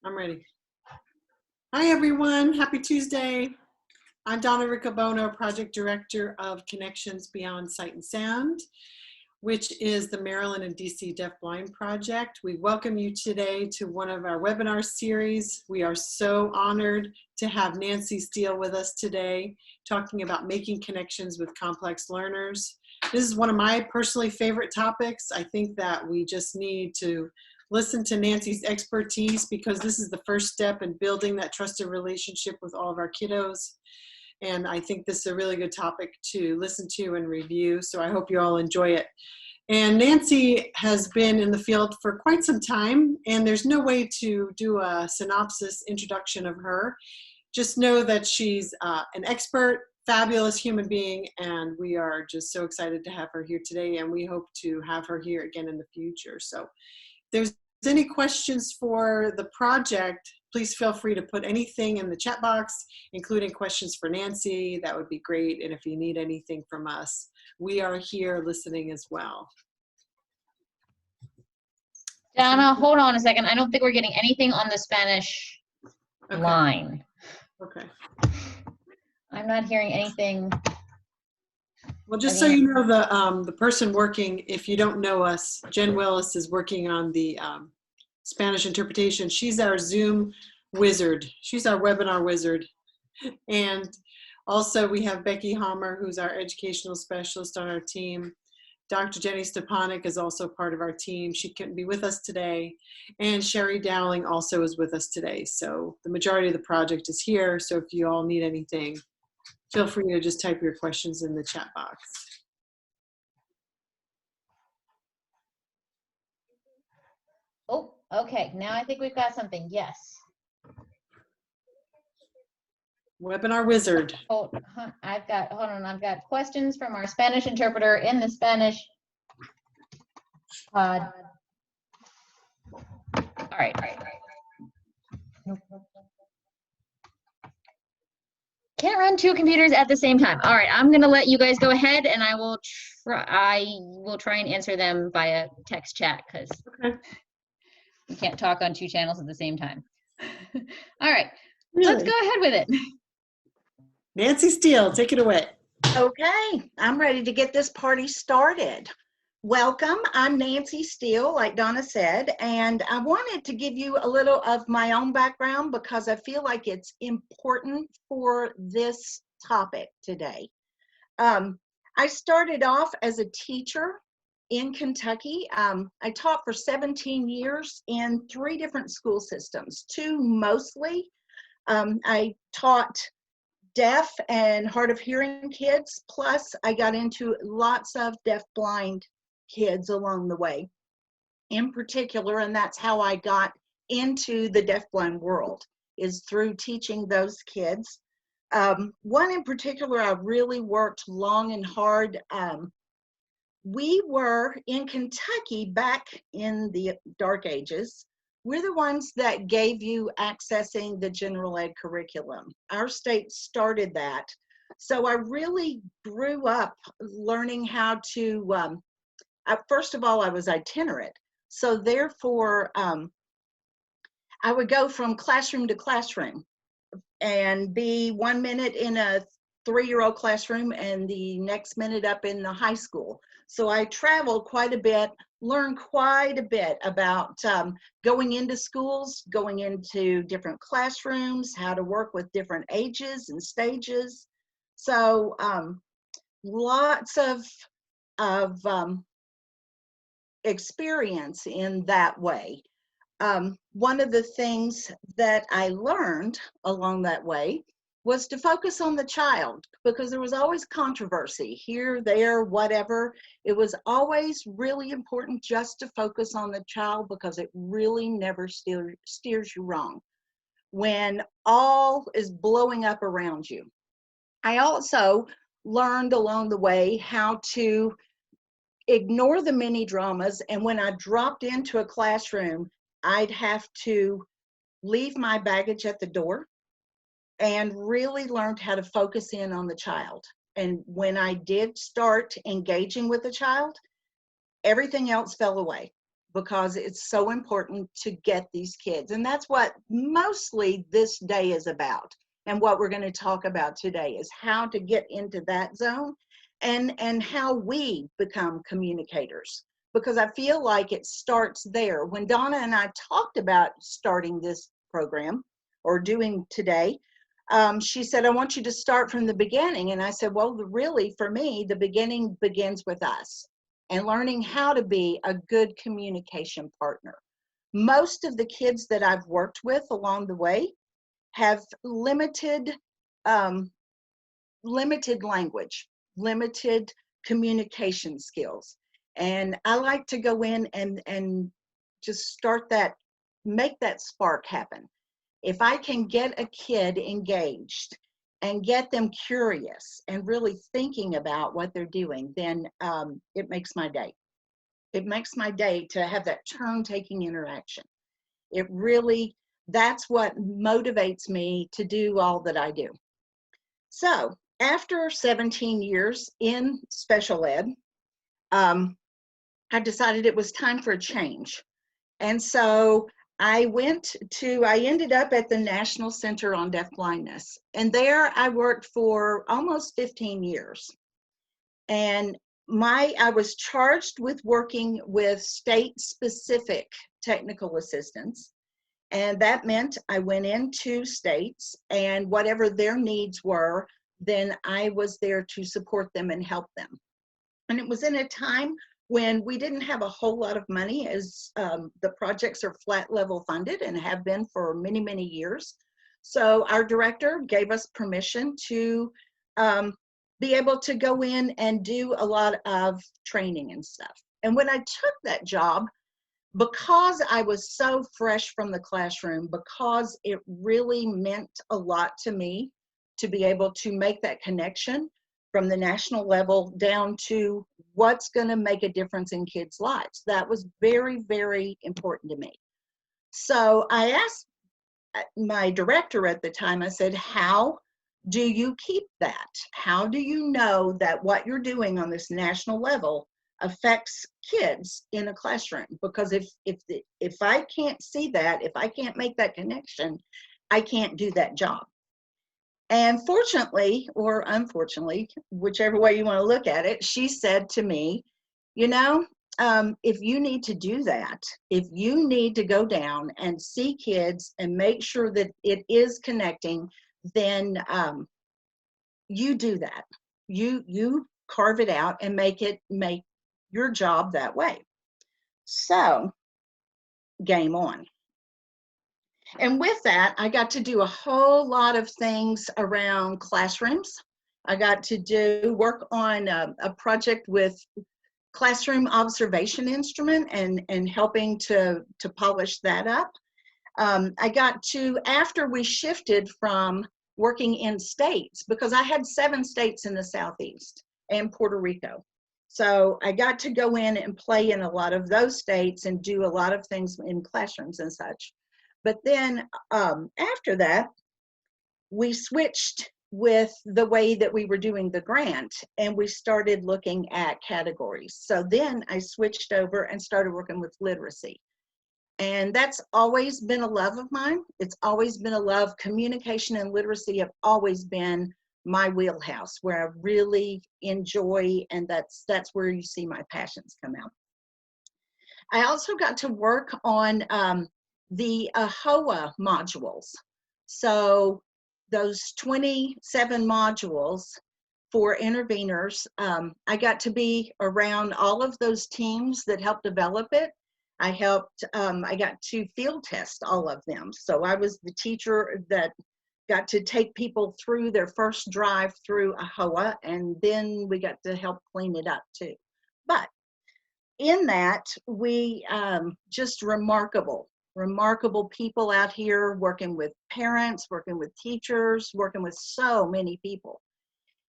I'm ready. Hi, everyone. Happy Tuesday. I'm Donna Riccobono, Project Director of Connections Beyond Sight and Sound, which is the Maryland and DC Deafblind Project. We welcome you today to one of our webinar series. We are so honored to have Nancy Steele with us today, talking about making connections with complex learners. This is one of my personally favorite topics. I think that we just need to listen to Nancy's expertise because this is the first step in building that trusted relationship with all of our kiddos. And I think this is a really good topic to listen to and review. So I hope you all enjoy it. And Nancy has been in the field for quite some time, and there's no way to do a synopsis introduction of her. Just know that she's an expert, fabulous human being, and we are just so excited to have her here today, and we hope to have her here again in the future. So if there's any questions for the project, please feel free to put anything in the chat box, including questions for Nancy. That would be great. And if you need anything from us, we are here listening as well. Donna, hold on a second. I don't think we're getting anything on the Spanish line. Okay. I'm not hearing anything. Well, just so you know, the person working, if you don't know us, Jen Willis is working on the Spanish interpretation. She's our Zoom wizard. She's our webinar wizard. And also we have Becky Homer, who's our educational specialist on our team. Dr. Jenny Stepanek is also part of our team. She couldn't be with us today. And Sherry Dowling also is with us today. So the majority of the project is here. So if you all need anything, feel free to just type your questions in the chat box. Oh, okay. Now I think we've got something. Yes. Webinar wizard. Oh, I've got questions from our Spanish interpreter in the Spanish pod. All right. Can't run two computers at the same time. All right, I'm gonna let you guys go ahead, and I will try and answer them via text chat because we can't talk on two channels at the same time. All right, Let's go ahead with it. Nancy Steele, take it away. Okay, I'm ready to get this party started. Welcome, I'm Nancy Steele, like Donna said, and I wanted to give you a little of my own background because I feel like it's important for this topic today. I started off as a teacher in Kentucky. I taught for 17 years in 3 different school systems, 2 mostly. I taught deaf and hard of hearing kids, plus I got into lots of deaf-blind kids along the way in particular, and that's how I got into the deaf-blind world, is through teaching those kids. One in particular, I really worked long and hard. We were in Kentucky back in the dark ages. We're the ones that gave you accessing the general ed curriculum. Our state started that. So I really grew up learning how to, first of all, I was itinerant. So therefore, I would go from classroom to classroom and be 1 minute in a 3-year-old classroom and the next minute up in the high school. So I traveled quite a bit, learned quite a bit about going into schools, going into different classrooms, how to work with different ages and stages. So lots of experience in that way. One of the things that I learned along that way was to focus on the child, because there was always controversy here, there, whatever. It was always really important just to focus on the child, because it really never steers you wrong when all is blowing up around you. I also learned along the way how to ignore the mini dramas, and when I dropped into a classroom, I'd have to leave my baggage at the door and really learned how to focus in on the child. And when I did start engaging with the child, everything else fell away because it's so important to get these kids. And that's what mostly this day is about. And what we're going to talk about today is how to get into that zone and how we become communicators. Because I feel like it starts there. When Donna and I talked about starting this program or doing today, she said, I want you to start from the beginning. And I said, well, really, for me, the beginning begins with us and learning how to be a good communication partner. Most of the kids that I've worked with along the way have limited language, limited communication skills. And I like to go in and just start that, make that spark happen. If I can get a kid engaged and get them curious and really thinking about what they're doing, then it makes my day. It makes my day to have that turn-taking interaction. It really, that's what motivates me to do all that I do. So after 17 years in special ed, I decided it was time for a change. And so I ended up at the National Center on Deafblindness. And there I worked for almost 15 years. And I was charged with working with state-specific technical assistance. And that meant I went into states, and whatever their needs were, then I was there to support them and help them. And it was in a time when we didn't have a whole lot of money, as the projects are flat level funded and have been for many, many years. So our director gave us permission to be able to go in and do a lot of training and stuff. And when I took that job, because I was so fresh from the classroom, because it really meant a lot to me to be able to make that connection from the national level down to what's going to make a difference in kids' lives. That was very, very important to me. So I asked my director at the time, I said, how do you keep that? How do you know that what you're doing on this national level affects kids in a classroom? Because if I can't see that, if I can't make that connection, I can't do that job. And fortunately, or unfortunately, whichever way you want to look at it, she said to me, you know, if you need to do that, if you need to go down and see kids and make sure that it is connecting, then you do that. You carve it out and make your job that way. So, game on. And with that, I got to do a whole lot of things around classrooms. I got to work on a project with classroom observation instrument and helping to polish that up. I got to, after we shifted from working in states, because I had 7 states in the Southeast and Puerto Rico. So I got to go in and play in a lot of those states and do a lot of things in classrooms and such. But then after that, we switched with the way that we were doing the grant, and we started looking at categories. So then I switched over and started working with literacy. And that's always been a love of mine. It's always been a love. Communication and literacy have always been my wheelhouse, where I really enjoy, and that's where you see my passions come out. I also got to work on the AHOA modules. So those 27 modules for interveners, I got to be around all of those teams that helped develop it. I got to field test all of them. So I was the teacher that got to take people through their first drive through AHOA, and then we got to help clean it up too. But in that, we just remarkable people out here working with parents, working with teachers, working with so many people.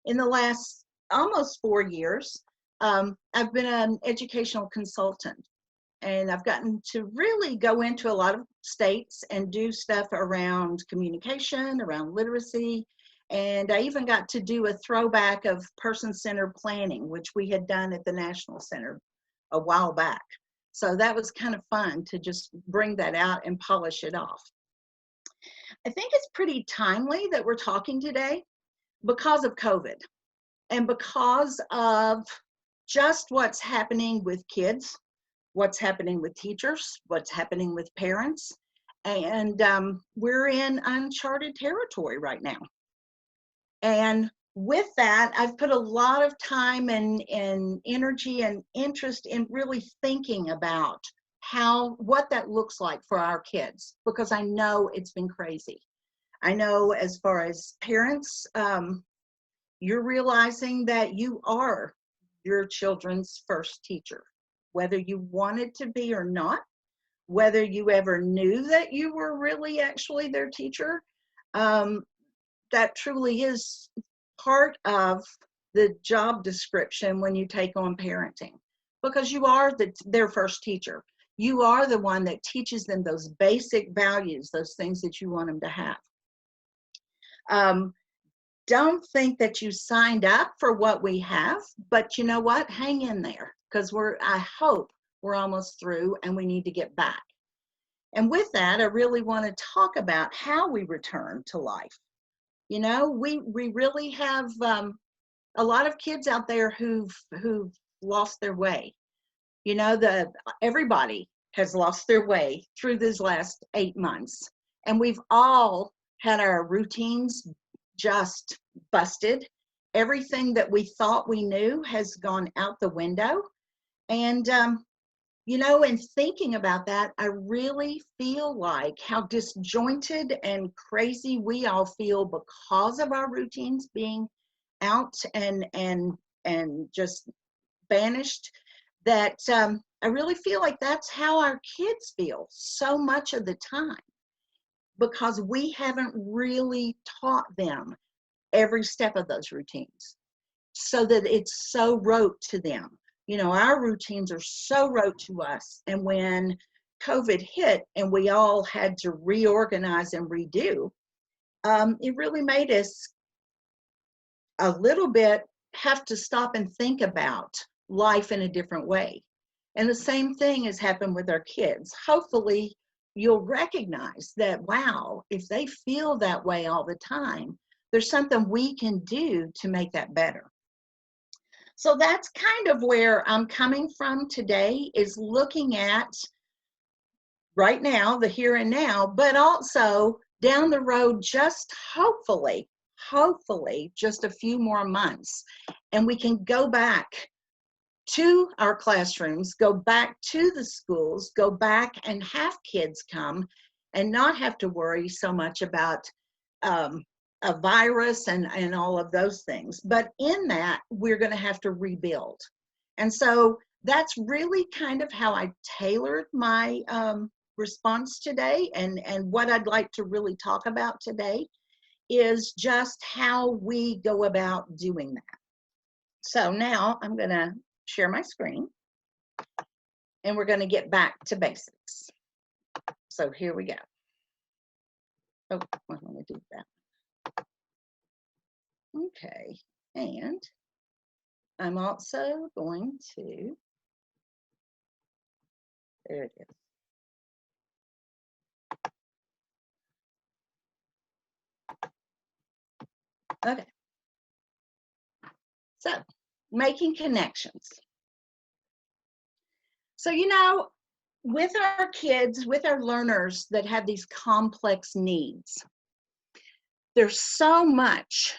In the last almost 4 years, I've been an educational consultant, and I've gotten to really go into a lot of states and do stuff around communication, around literacy, and I even got to do a throwback of person-centered planning, which we had done at the National Center a while back. So that was kind of fun to just bring that out and polish it off. I think it's pretty timely that we're talking today because of COVID and because of just what's happening with kids, what's happening with teachers, what's happening with parents. And we're in uncharted territory right now. And with that, I've put a lot of time and energy and interest in really thinking about what that looks like for our kids, because I know it's been crazy. I know as far as parents, you're realizing that you are your children's first teacher, whether you wanted to be or not, whether you ever knew that you were really actually their teacher. That truly is part of the job description when you take on parenting, because you are their first teacher. You are the one that teaches them those basic values, those things that you want them to have. Don't think that you signed up for what we have, but you know what? Hang in there, because I hope we're almost through and we need to get back. And with that, I really want to talk about how we return to life. You know, we really have a lot of kids out there who've lost their way. You know, everybody has lost their way through these last 8 months, and we've all had our routines just busted. Everything that we thought we knew has gone out the window. And you know, in thinking about that, I really feel like how disjointed and crazy we all feel because of our routines being out and just banished, that I really feel like that's how our kids feel so much of the time, because we haven't really taught them every step of those routines so that it's so rote to them. You know, our routines are so rote to us. And when COVID hit and we all had to reorganize and redo, it really made us a little bit have to stop and think about life in a different way. And the same thing has happened with our kids. Hopefully, you'll recognize that, wow, if they feel that way all the time, there's something we can do to make that better. So that's kind of where I'm coming from today, is looking at right now, the here and now, but also down the road, just hopefully just a few more months, and we can go back to our classrooms, go back to the schools, go back and have kids come and not have to worry so much about a virus and all of those things. But in that, we're going to have to rebuild. And so that's really kind of how I tailored my response today. And what I'd like to really talk about today is just how we go about doing that. So now I'm going to share my screen and we're going to get back to basics. So here we go. Oh, I'm going to do that. Okay, and I'm also going to, there it is. Okay. So, making connections. So, you know, with our kids, with our learners that have these complex needs, there's so much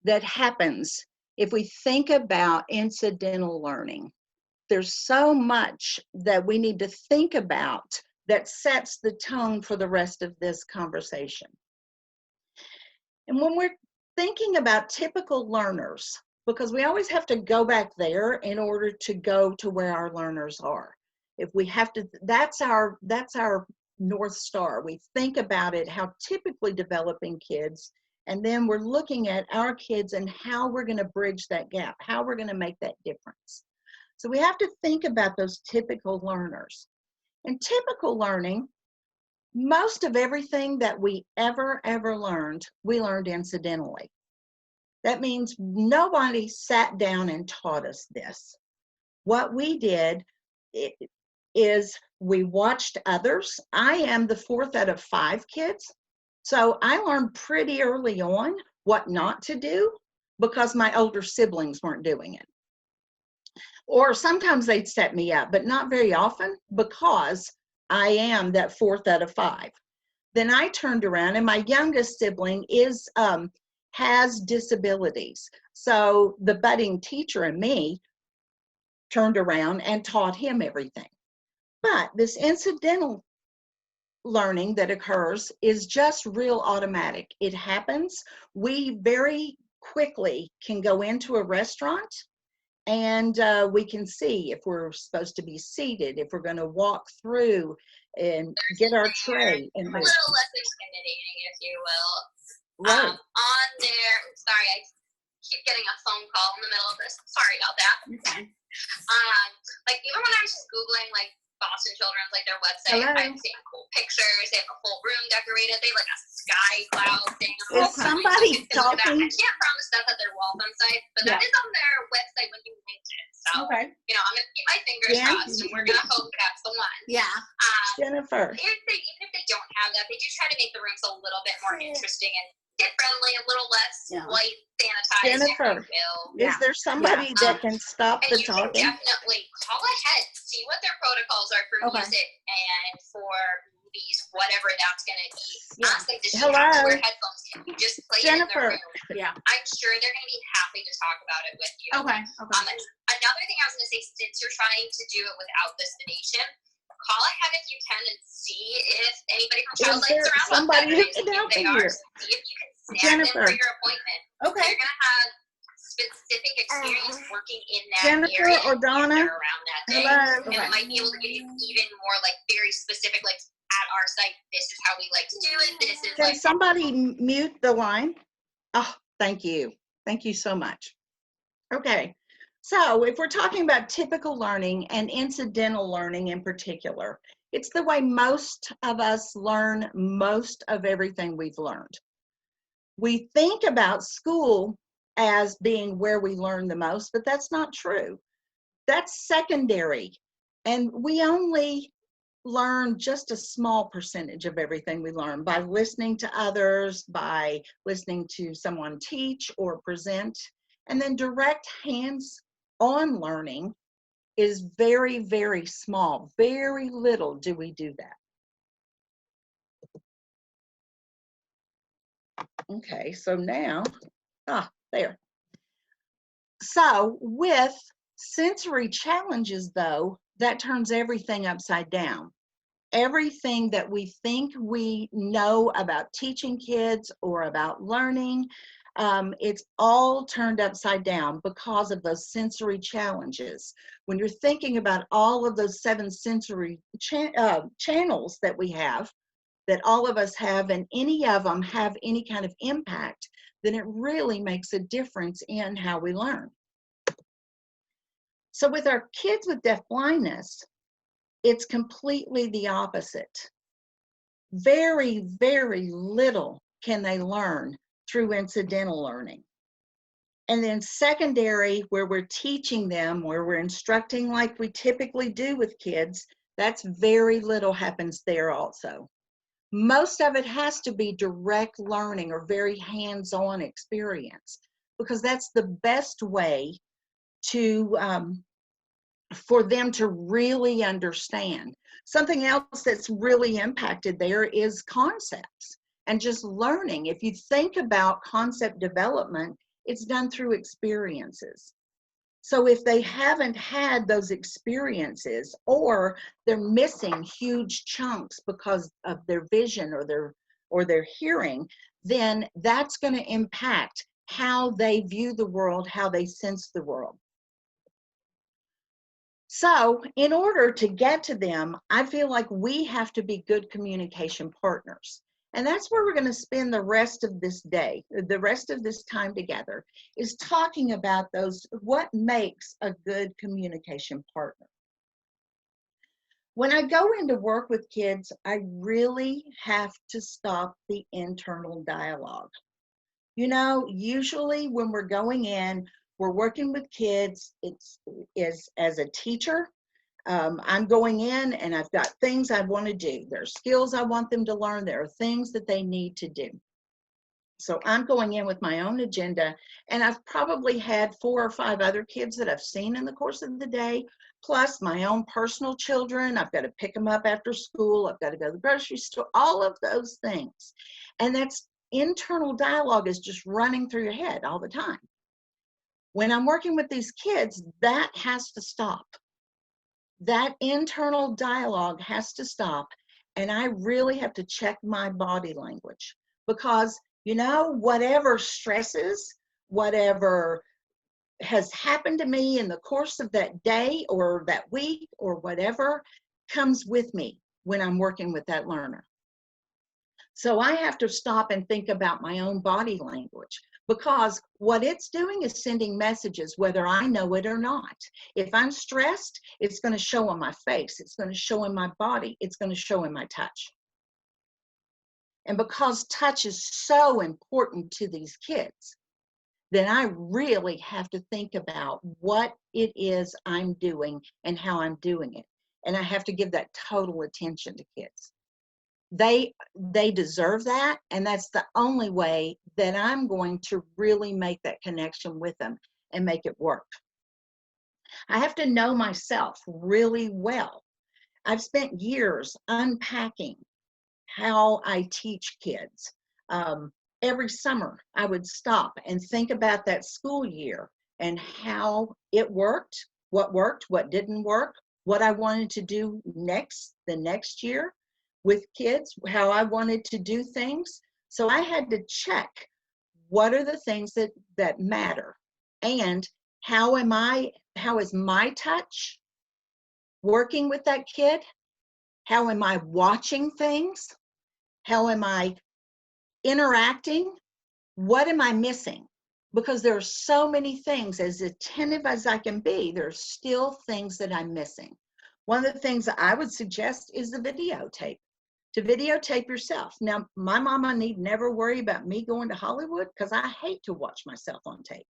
that happens if we think about incidental learning. There's so much that we need to think about that sets the tone for the rest of this conversation. And when we're thinking about typical learners, because we always have to go back there in order to go to where our learners are. If we have to, that's our North Star. We think about it, how typically developing kids, and then we're looking at our kids and how we're going to bridge that gap, how we're going to make that difference. So we have to think about those typical learners. And typical learning, most of everything that we ever learned, we learned incidentally. That means nobody sat down and taught us this. What we did, is we watched others. I am the fourth out of 5 kids. So I learned pretty early on what not to do because my older siblings weren't doing it. Or sometimes they'd set me up, but not very often because I am that fourth out of 5. Then I turned around, and my youngest sibling has disabilities. So the budding teacher and me turned around and taught him everything. But this incidental learning that occurs is just real automatic. It happens. We very quickly can go into a restaurant and we can see if we're supposed to be seated, if we're going to walk through and get our tray. And a little less intimidating, if you will. Right. On there, sorry, I keep getting a phone call in the middle of this. Sorry about that. Okay. Like even when I was just Googling like Boston Children's, like their website, Hello. I'm seeing cool pictures. They have a whole room decorated. They have like a sky cloud thing. Is somebody talking? I can't promise that's at their welcome site, but that is on their website when you link it. So, Okay. you know, I'm going to keep my fingers Yeah. crossed, and we're going to hope that's the one. Yeah. Jennifer. Even if they don't have that, they do try to make the rooms a little bit more interesting and kid friendly, a little less white sanitized. Jennifer, if you will. is there somebody that can stop And the you talking? can definitely call ahead, see what their protocols are for Okay. music and for movies, whatever that's going to be. Yeah. Ask them, does she Hello? have to wear headphones? Can you just play Jennifer. it in the room? Yeah. I'm sure they're going to be happy to talk about it with you. Okay. Okay. Another thing I was going to say, since you're trying to do it without the sedation, call ahead if you can and see if anybody from Child Is there Lights around somebody who Saturdays, can if help they me are, here? see if you can snag Jennifer. them for your appointment. Okay. You're going to have specific experience working in that Jennifer area or and be Donna? there around that day. Hello? And we might be able to give you even more like very specific, like at our site, this is how we like to do it. This is Can like somebody mute the line? Oh, thank you. Thank you so much. Okay. So if we're talking about typical learning and incidental learning in particular, it's the way most of us learn most of everything we've learned. We think about school as being where we learn the most, but that's not true. That's secondary. And we only learn just a small percentage of everything we learn by listening to others, by listening to someone teach or present. And then direct hands-on learning is very, very small. Very little do we do that. Okay, so now, there. So with sensory challenges though, that turns everything upside down. Everything that we think we know about teaching kids or about learning, it's all turned upside down because of those sensory challenges. When you're thinking about all of those 7 sensory channels that we have, that all of us have, and any of them have any kind of impact, then it really makes a difference in how we learn. So with our kids with deaf blindness, it's completely the opposite. Very, very little can they learn through incidental learning. And then secondary, where we're teaching them, where we're instructing like we typically do with kids, that's very little happens there also. Most of it has to be direct learning or very hands-on experience, because that's the best way to for them to really understand. Something else that's really impacted there is concepts and just learning. If you think about concept development, it's done through experiences. So if they haven't had those experiences, or they're missing huge chunks because of their vision or their hearing, then that's going to impact how they view the world, how they sense the world. So in order to get to them, I feel like we have to be good communication partners. And that's where we're going to spend the rest of this day, the rest of this time together, is talking about what makes a good communication partner. When I go into work with kids, I really have to stop the internal dialogue. You know, usually when we're going in, we're working with kids, it's as a teacher, I'm going in and I've got things I want to do. There are skills I want them to learn. There are things that they need to do. So I'm going in with my own agenda, and I've probably had 4 or 5 other kids that I've seen in the course of the day, plus my own personal children. I've got to pick them up after school. I've got to go to the grocery store, all of those things. And that's internal dialogue is just running through your head all the time. When I'm working with these kids, that has to stop. That internal dialogue has to stop. And I really have to check my body language, because you know, whatever stresses, whatever has happened to me in the course of that day or that week or whatever comes with me when I'm working with that learner. So I have to stop and think about my own body language, because what it's doing is sending messages whether I know it or not. If I'm stressed, it's going to show on my face. It's going to show in my body. It's going to show in my touch. And because touch is so important to these kids, then I really have to think about what it is I'm doing and how I'm doing it. And I have to give that total attention to kids. They deserve that, and that's the only way that I'm going to really make that connection with them and make it work. I have to know myself really well. I've spent years unpacking how I teach kids. Every summer, I would stop and think about that school year and how it worked, what didn't work, what I wanted to do the next year with kids, how I wanted to do things. So I had to check what are the things that matter, and how is my touch working with that kid? How am I watching things? How am I interacting? What am I missing? Because there are so many things, as attentive as I can be, there's still things that I'm missing. One of the things that I would suggest is the videotape, to videotape yourself. Now, my mama need never worry about me going to Hollywood, because I hate to watch myself on tape.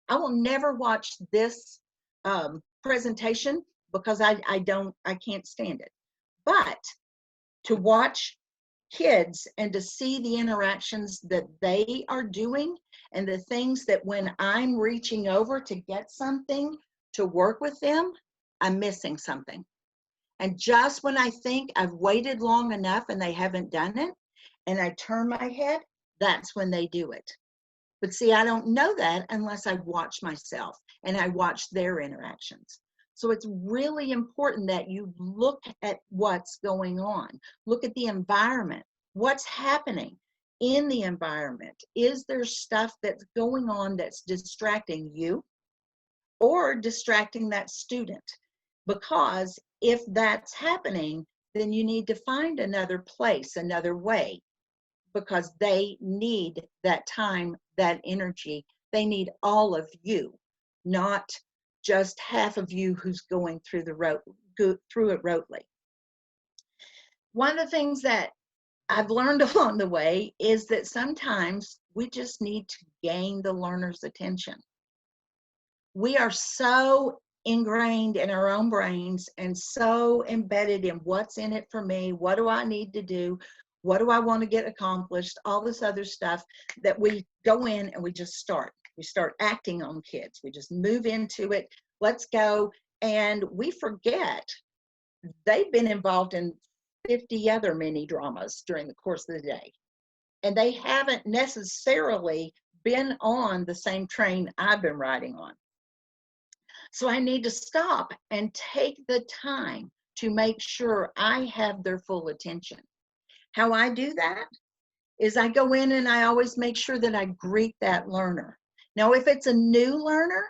I will never watch this presentation because I can't stand it. But to watch kids and to see the interactions that they are doing, and the things that when I'm reaching over to get something to work with them, I'm missing something. And just when I think I've waited long enough and they haven't done it, and I turn my head, that's when they do it. But see, I don't know that unless I watch myself and I watch their interactions. So it's really important that you look at what's going on. Look at the environment. What's happening in the environment? Is there stuff that's going on that's distracting you or distracting that student? Because if that's happening, then you need to find another place, another way, because they need that time, that energy. They need all of you, not just half of you who's going through it rotely. One of the things that I've learned along the way is that sometimes we just need to gain the learner's attention. We are so ingrained in our own brains and so embedded in what's in it for me, what do I need to do, what do I want to get accomplished, all this other stuff, that we go in and we just start. We start acting on kids. We just move into it. Let's go. And we forget they've been involved in 50 other mini dramas during the course of the day. And they haven't necessarily been on the same train I've been riding on. So I need to stop and take the time to make sure I have their full attention. How I do that is I go in and I always make sure that I greet that learner. Now, if it's a new learner,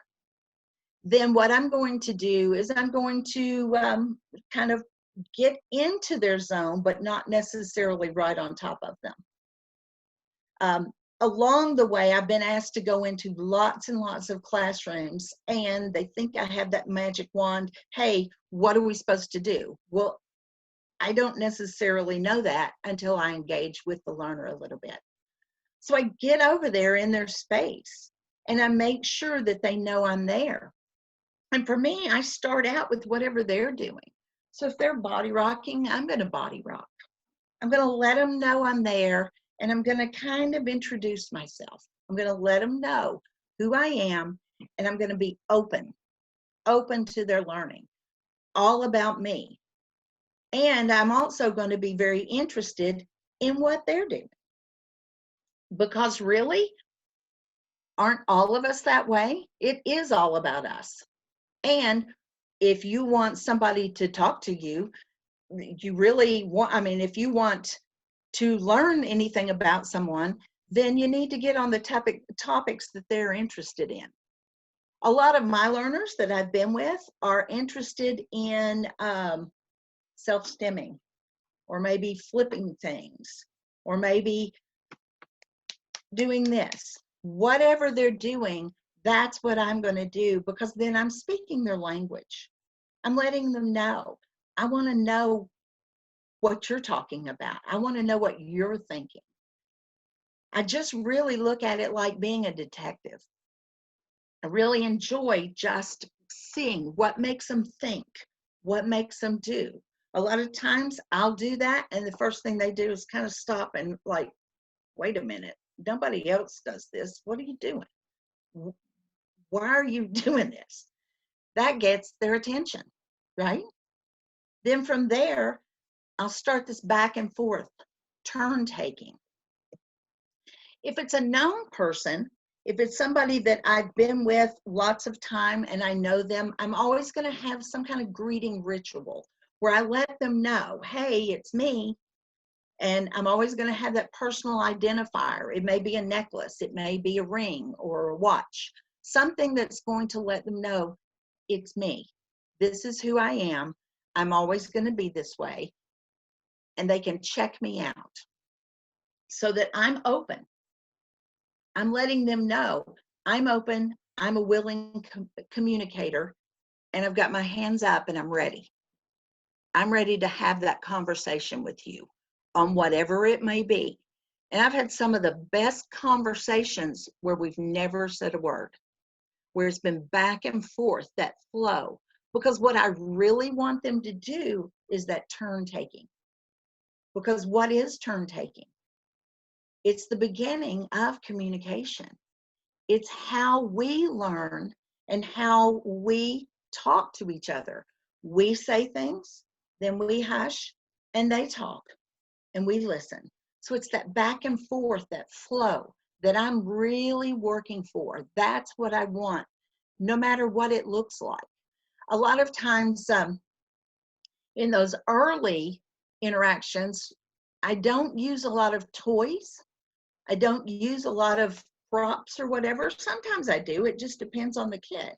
then what I'm going to do is I'm going to kind of get into their zone, but not necessarily right on top of them. Along the way, I've been asked to go into lots and lots of classrooms, and they think I have that magic wand. Hey, what are we supposed to do? Well, I don't necessarily know that until I engage with the learner a little bit. So I get over there in their space and I make sure that they know I'm there. And for me, I start out with whatever they're doing. So if they're body rocking, I'm going to body rock. I'm going to let them know I'm there, and I'm going to kind of introduce myself. I'm going to let them know who I am, and I'm going to be open to their learning, all about me. And I'm also going to be very interested in what they're doing. Because really, aren't all of us that way? It is all about us. And if you want somebody to talk to you, you really want, I mean, if you want to learn anything about someone, then you need to get on the topics that they're interested in. A lot of my learners that I've been with are interested in self-stimming, or maybe flipping things, or maybe doing this. Whatever they're doing, that's what I'm going to do, because then I'm speaking their language. I'm letting them know. I want to know what you're talking about. I want to know what you're thinking. I just really look at it like being a detective. I really enjoy just seeing what makes them think, what makes them do. A lot of times I'll do that, and the first thing they do is kind of stop and like, wait a minute, nobody else does this. What are you doing? Why are you doing this? That gets their attention, right? Then from there, I'll start this back and forth, turn taking. If it's a known person, if it's somebody that I've been with lots of time and I know them, I'm always going to have some kind of greeting ritual where I let them know, hey, it's me. And I'm always going to have that personal identifier. It may be a necklace, it may be a ring or a watch, something that's going to let them know it's me. This is who I am. I'm always going to be this way. And they can check me out so that I'm open. I'm letting them know I'm open. I'm a willing communicator, and I've got my hands up and I'm ready. I'm ready to have that conversation with you on whatever it may be. And I've had some of the best conversations where we've never said a word, where it's been back and forth, that flow. Because what I really want them to do is that turn taking. Because what is turn taking? It's the beginning of communication. It's how we learn and how we talk to each other. We say things, then we hush, and they talk, and we listen. So it's that back and forth, that flow that I'm really working for. That's what I want, no matter what it looks like. A lot of times in those early interactions, I don't use a lot of toys. I don't use a lot of props or whatever. Sometimes I do. It just depends on the kid.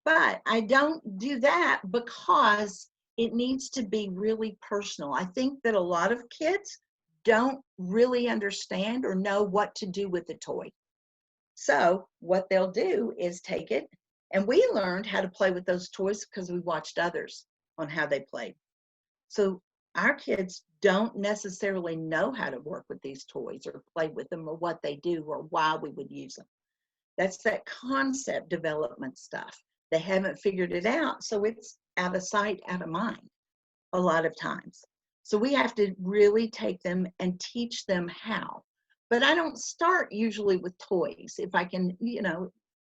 But I don't do that because it needs to be really personal. I think that a lot of kids don't really understand or know what to do with the toy. So what they'll do is take it, and we learned how to play with those toys because we watched others on how they played. So our kids don't necessarily know how to work with these toys or play with them or what they do or why we would use them. That's that concept development stuff. They haven't figured it out, so it's out of sight, out of mind a lot of times. So we have to really take them and teach them how. But I don't start usually with toys. If I can,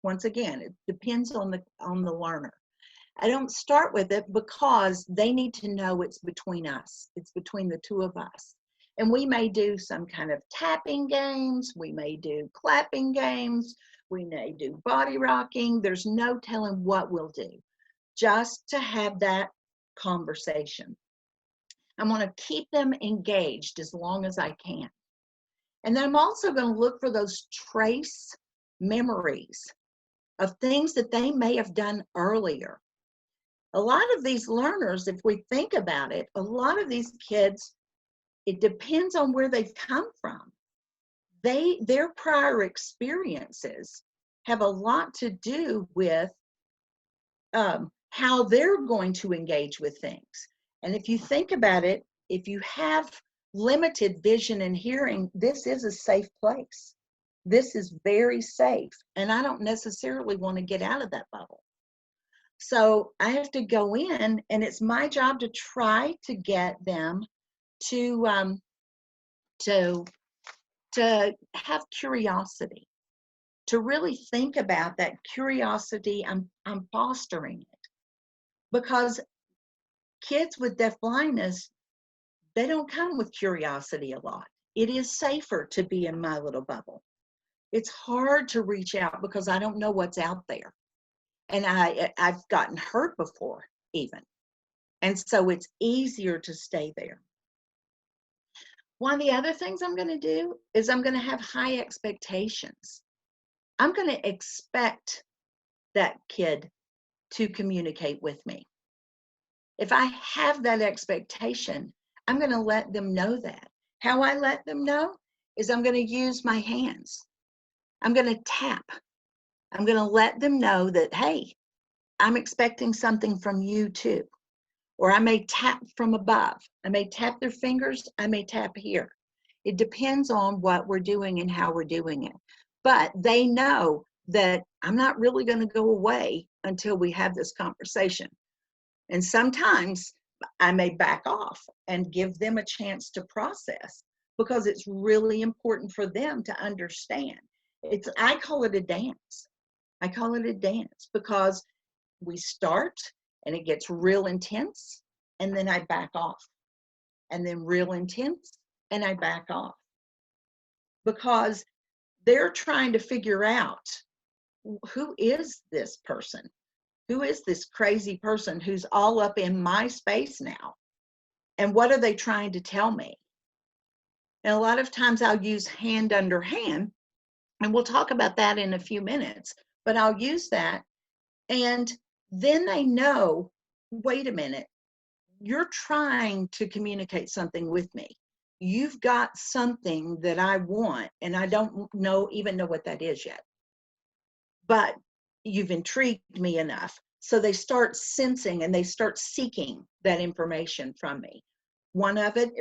once again, it depends on the learner. I don't start with it because they need to know it's between us. It's between the two of us. And we may do some kind of tapping games. We may do clapping games. We may do body rocking. There's no telling what we'll do, just to have that conversation. I want to keep them engaged as long as I can. And then I'm also going to look for those trace memories of things that they may have done earlier. A lot of these learners, if we think about it, a lot of these kids, it depends on where they've come from. Their prior experiences have a lot to do with how they're going to engage with things. And if you think about it, if you have limited vision and hearing, this is a safe place. This is very safe. And I don't necessarily want to get out of that bubble. So I have to go in, and it's my job to try to get them to to to have curiosity, to really think about that curiosity. I'm fostering it, because kids with deaf blindness, they don't come with curiosity a lot. It is safer to be in my little bubble. It's hard to reach out because I don't know what's out there. And I've gotten hurt before even. And so it's easier to stay there. One of the other things I'm going to do is I'm going to have high expectations. I'm going to expect that kid to communicate with me. If I have that expectation, I'm going to let them know that. How I let them know is I'm going to use my hands. I'm going to tap. I'm going to let them know that, hey, I'm expecting something from you too. Or I may tap from above. I may tap their fingers. I may tap here. It depends on what we're doing and how we're doing it. But they know that I'm not really going to go away until we have this conversation. And sometimes I may back off and give them a chance to process, because it's really important for them to understand. I call it a dance. I call it a dance because we start and it gets real intense, and then I back off, and then real intense, and I back off, because they're trying to figure out, who is this person? Who is this crazy person who's all up in my space now? And what are they trying to tell me? And a lot of times I'll use hand under hand, and we'll talk about that in a few minutes, but I'll use that. And then they know, wait a minute, you're trying to communicate something with me. You've got something that I want, and I don't even know what that is yet. But you've intrigued me enough. So they start sensing and they start seeking that information from me. One of it,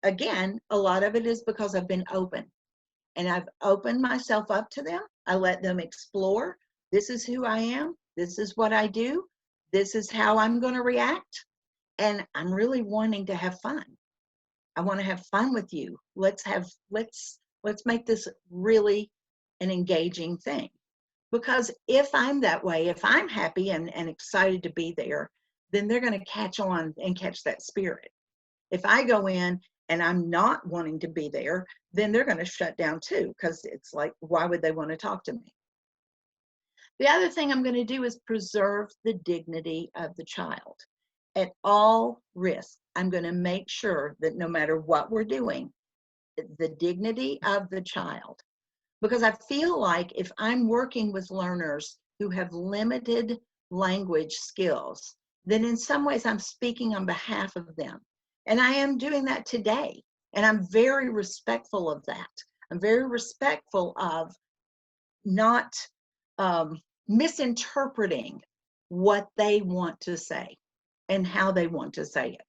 again, a lot of it is because I've been open, and I've opened myself up to them. I let them explore. This is who I am. This is what I do. This is how I'm going to react. And I'm really wanting to have fun. I want to have fun with you. Let's make this really an engaging thing. Because if I'm that way, if I'm happy and excited to be there, then they're going to catch on and catch that spirit. If I go in and I'm not wanting to be there, then they're going to shut down too, because it's like, why would they want to talk to me? The other thing I'm going to do is preserve the dignity of the child. At all risks, I'm going to make sure that no matter what we're doing, the dignity of the child. Because I feel like if I'm working with learners who have limited language skills, then in some ways I'm speaking on behalf of them. And I am doing that today. And I'm very respectful of that. I'm very respectful of not misinterpreting what they want to say and how they want to say it.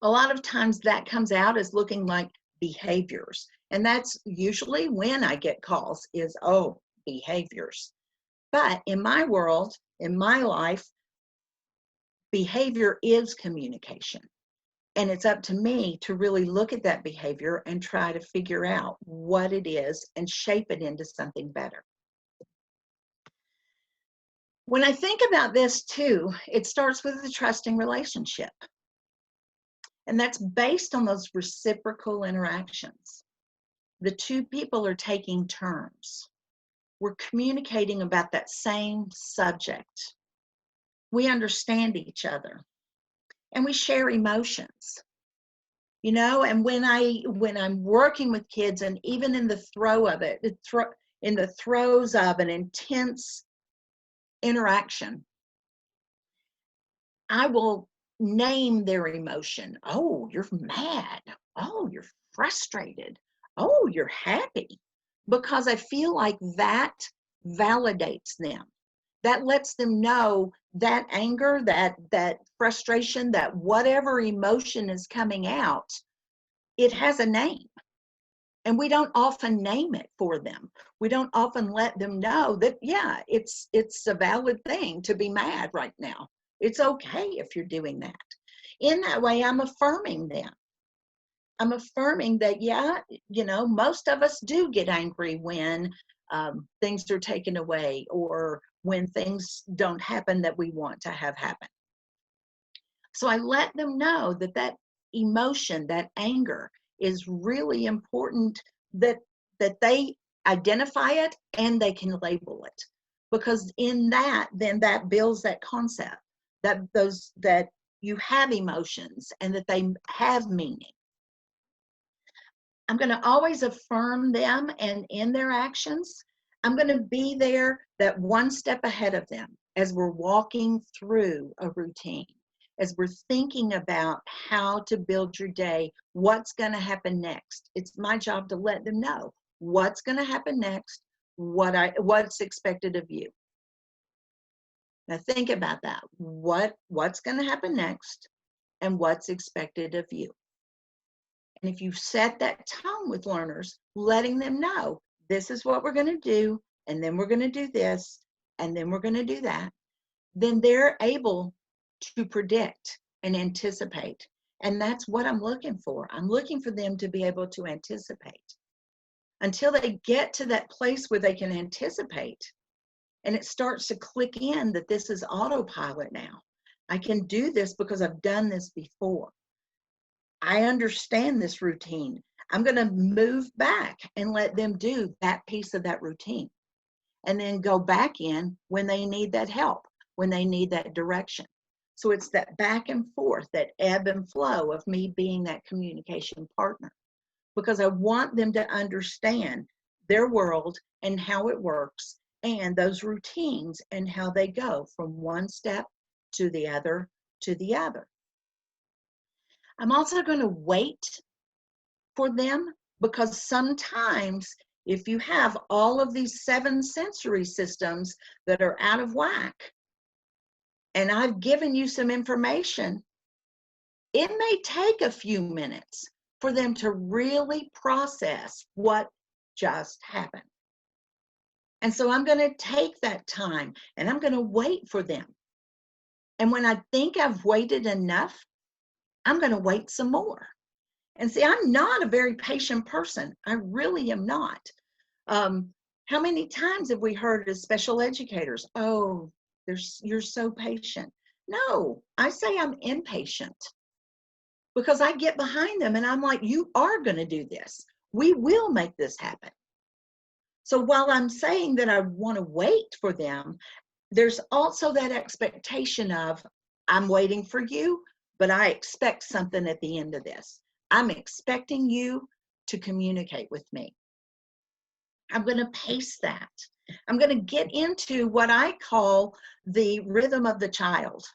A lot of times that comes out as looking like behaviors. And that's usually when I get calls is, oh, behaviors. But in my world, in my life, behavior is communication. And it's up to me to really look at that behavior and try to figure out what it is and shape it into something better. When I think about this too, it starts with a trusting relationship. And that's based on those reciprocal interactions. The two people are taking turns. We're communicating about that same subject. We understand each other, and we share emotions. You know, and when I'm working with kids, and even in the in the throes of an intense interaction, I will name their emotion. Oh, you're mad. Oh, you're frustrated. Oh, you're happy. Because I feel like that validates them. That lets them know that anger, that frustration, that whatever emotion is coming out, it has a name. And we don't often name it for them. We don't often let them know that, yeah, it's a valid thing to be mad right now. It's okay if you're doing that. In that way, I'm affirming them. I'm affirming that, yeah, you know, most of us do get angry when things are taken away or when things don't happen that we want to have happen. So I let them know that that emotion, that anger, is really important, that they identify it and they can label it, because in that, then that builds that concept that you have emotions and that they have meaning. I'm going to always affirm them, and in their actions, I'm going to be there, that one step ahead of them as we're walking through a routine, as we're thinking about how to build your day, what's going to happen next. It's my job to let them know what's going to happen next, what's expected of you. Now think about that. What's going to happen next and what's expected of you. And if you set that tone with learners, letting them know this is what we're going to do, and then we're going to do this, and then we're going to do that, then they're able to predict and anticipate. And that's what I'm looking for. I'm looking for them to be able to anticipate. Until they get to that place where they can anticipate, and it starts to click in that this is autopilot now. I can do this because I've done this before. I understand this routine. I'm going to move back and let them do that piece of that routine, and then go back in when they need that help, when they need that direction. So it's that back and forth, that ebb and flow of me being that communication partner, because I want them to understand their world and how it works, and those routines and how they go from one step to the other to the other. I'm also going to wait for them, because sometimes if you have all of these 7 sensory systems that are out of whack, and I've given you some information, it may take a few minutes for them to really process what just happened. And so I'm going to take that time and I'm going to wait for them. And when I think I've waited enough, I'm going to wait some more. And see, I'm not a very patient person. I really am not. How many times have we heard as special educators, oh, you're so patient? No, I say I'm impatient, because I get behind them and I'm like, you are going to do this. We will make this happen. So while I'm saying that I want to wait for them, there's also that expectation of, I'm waiting for you, but I expect something at the end of this. I'm expecting you to communicate with me. I'm going to pace that. I'm going to get into what I call the rhythm of the child.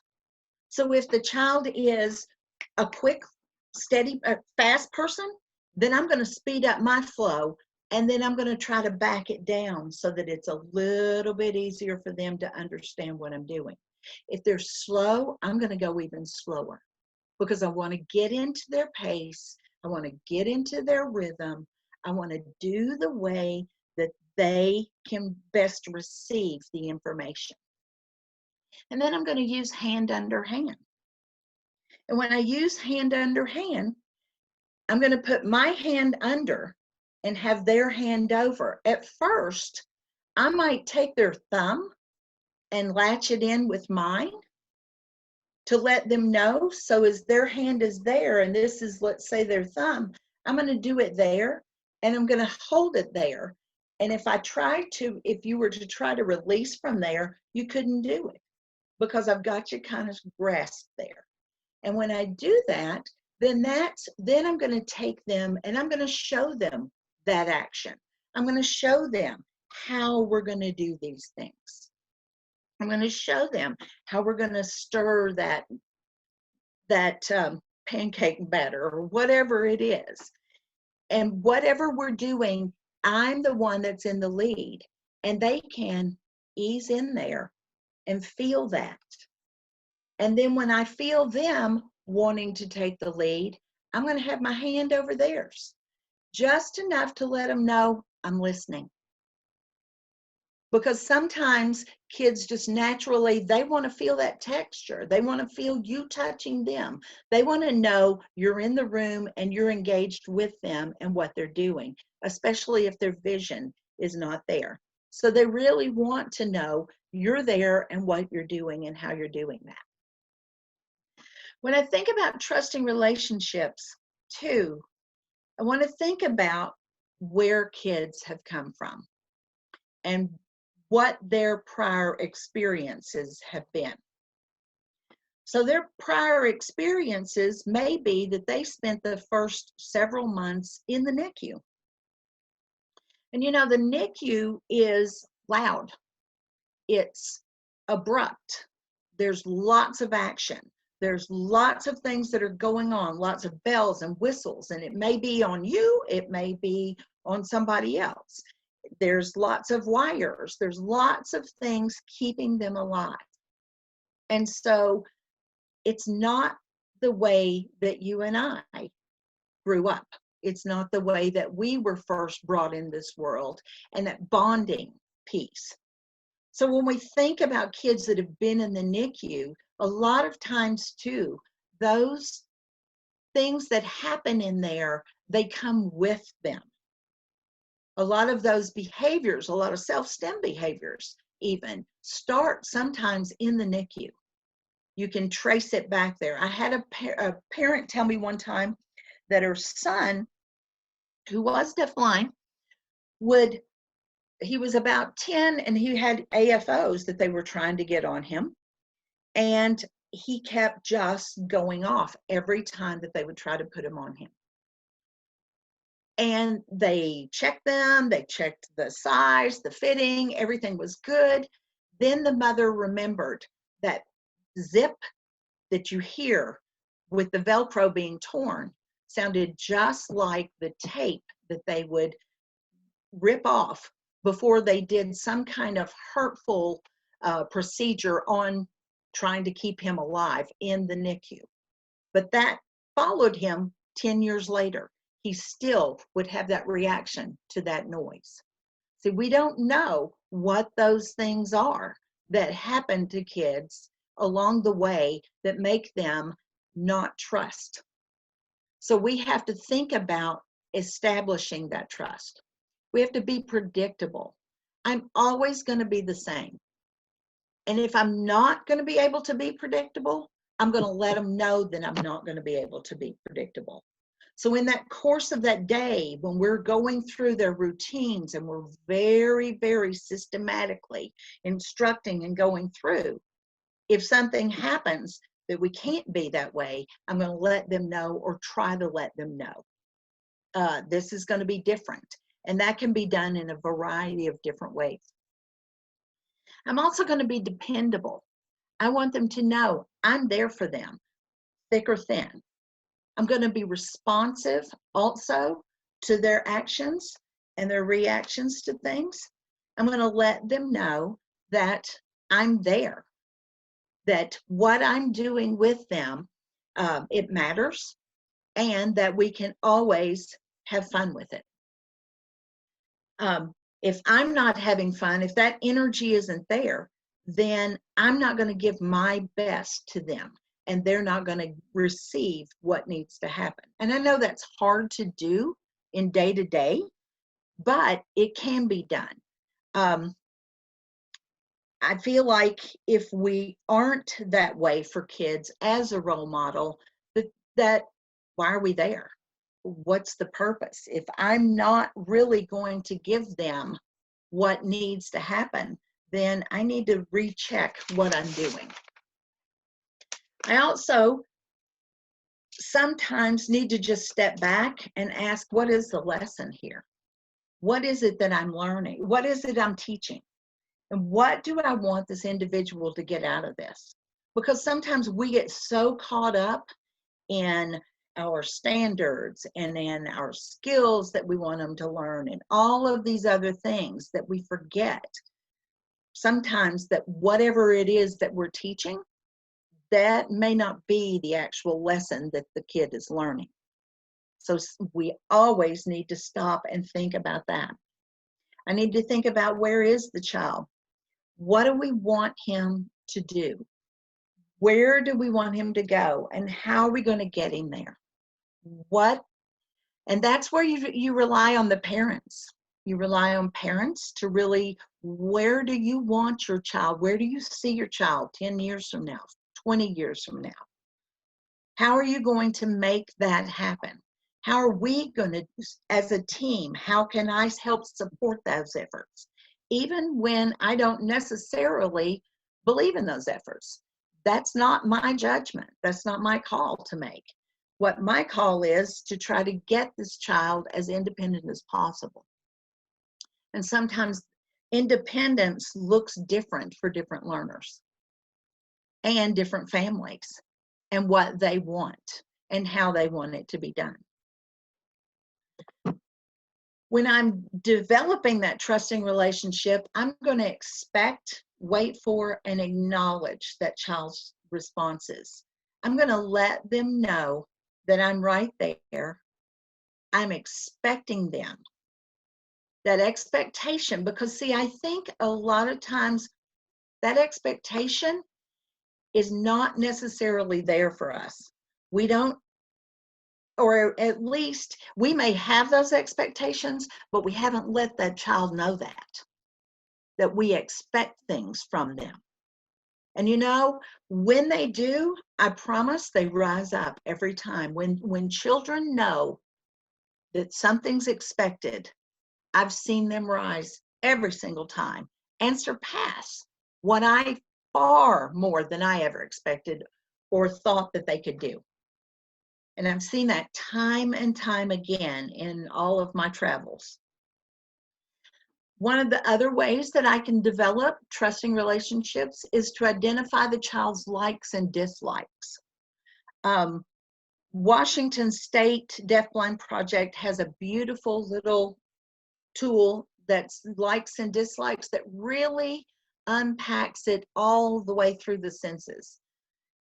So if the child is a quick, steady, fast person, then I'm going to speed up my flow, and then I'm going to try to back it down so that it's a little bit easier for them to understand what I'm doing. If they're slow, I'm going to go even slower, because I want to get into their pace. I want to get into their rhythm. I want to do the way that they can best receive the information. And then I'm going to use hand under hand. And when I use hand under hand, I'm going to put my hand under and have their hand over. At first, I might take their thumb and latch it in with mine to let them know. So as their hand is there, and this is, let's say, their thumb, I'm going to do it there, and I'm going to hold it there. And if you were to try to release from there, you couldn't do it, because I've got you kind of grasped there. And when I do that, then I'm going to take them and I'm going to show them that action. I'm going to show them how we're going to do these things. I'm going to show them how we're going to stir that pancake batter or whatever it is. And whatever we're doing, I'm the one that's in the lead, and they can ease in there and feel that. And then when I feel them wanting to take the lead, I'm going to have my hand over theirs, just enough to let them know I'm listening. Because sometimes kids just naturally, they want to feel that texture. They want to feel you touching them. They want to know you're in the room and you're engaged with them and what they're doing, especially if their vision is not there. So they really want to know you're there and what you're doing and how you're doing that. When I think about trusting relationships, too, I want to think about where kids have come from and what their prior experiences have been. So their prior experiences may be that they spent the first several months in the NICU. And you know, the NICU is loud. It's abrupt. There's lots of action. There's lots of things that are going on, lots of bells and whistles, and it may be on you, it may be on somebody else. There's lots of wires. There's lots of things keeping them alive. And so it's not the way that you and I grew up. It's not the way that we were first brought in this world, and that bonding piece. So when we think about kids that have been in the NICU, a lot of times too, those things that happen in there, they come with them. A lot of those behaviors, a lot of self-stem behaviors even, start sometimes in the NICU. You can trace it back there. I had a parent tell me one time that her son, who was deafblind, he was about 10 and he had AFOs that they were trying to get on him. And he kept just going off every time that they would try to put him on him. And they checked them, they checked the size, the fitting, everything was good. Then the mother remembered that zip that you hear with the Velcro being torn sounded just like the tape that they would rip off before they did some kind of hurtful procedure on trying to keep him alive in the NICU. But that followed him 10 years later. He still would have that reaction to that noise. See, we don't know what those things are that happen to kids along the way that make them not trust. So we have to think about establishing that trust. We have to be predictable. I'm always going to be the same. And if I'm not going to be able to be predictable, I'm going to let them know that I'm not going to be able to be predictable. So in that course of that day, when we're going through their routines and we're very, very systematically instructing and going through, if something happens that we can't be that way, I'm going to let them know or try to let them know. This is going to be different. And that can be done in a variety of different ways. I'm also going to be dependable. I want them to know I'm there for them, thick or thin. I'm going to be responsive also to their actions and their reactions to things. I'm going to let them know that I'm there, that what I'm doing with them, it matters, and that we can always have fun with it. If I'm not having fun, if that energy isn't there, then I'm not going to give my best to them, and they're not going to receive what needs to happen. And I know that's hard to do in day to day, but it can be done. I feel like if we aren't that way for kids as a role model, that why are we there? What's the purpose? If I'm not really going to give them what needs to happen, then I need to recheck what I'm doing. I also sometimes need to just step back and ask, what is the lesson here? What is it that I'm learning? What is it I'm teaching? And what do I want this individual to get out of this? Because sometimes we get so caught up in our standards and in our skills that we want them to learn and all of these other things that we forget sometimes that whatever it is that we're teaching, that may not be the actual lesson that the kid is learning. So we always need to stop and think about that. I need to think about, where is the child? What do we want him to do? Where do we want him to go? And how are we going to get him there? And that's where you rely on the parents. You rely on parents to really, where do you want your child? Where do you see your child 10 years from now, 20 years from now? How are you going to make that happen? How are we going to, as a team, how can I help support those efforts? Even when I don't necessarily believe in those efforts. That's not my judgment. That's not my call to make. What my call is to try to get this child as independent as possible. And sometimes independence looks different for different learners and different families, and what they want and how they want it to be done. When I'm developing that trusting relationship, I'm going to expect, wait for, and acknowledge that child's responses. I'm going to let them know that I'm right there. I'm expecting them. That expectation, because see, I think a lot of times that expectation is not necessarily there for us. We don't, or at least we may have those expectations, but we haven't let that child know that we expect things from them. And you know, when they do, I promise they rise up every time. When children know that something's expected, I've seen them rise every single time and surpass what I far more than I ever expected or thought that they could do. And I've seen that time and time again in all of my travels. One of the other ways that I can develop trusting relationships is to identify the child's likes and dislikes. Washington State Deafblind Project has a beautiful little tool that's likes and dislikes that really unpacks it all the way through the senses.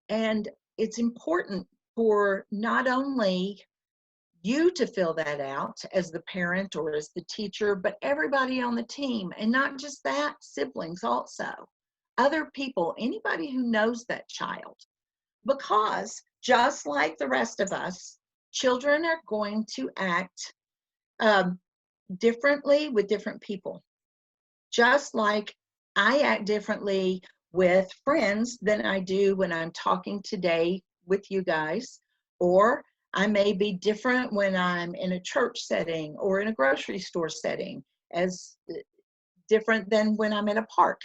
And it's important for not only you to fill that out as the parent or as the teacher, but everybody on the team. And not just that, siblings also, other people, anybody who knows that child. Because just like the rest of us, children are going to act differently with different people. Just like I act differently with friends than I do when I'm talking today with you guys, or I may be different when I'm in a church setting or in a grocery store setting, as different than when I'm in a park.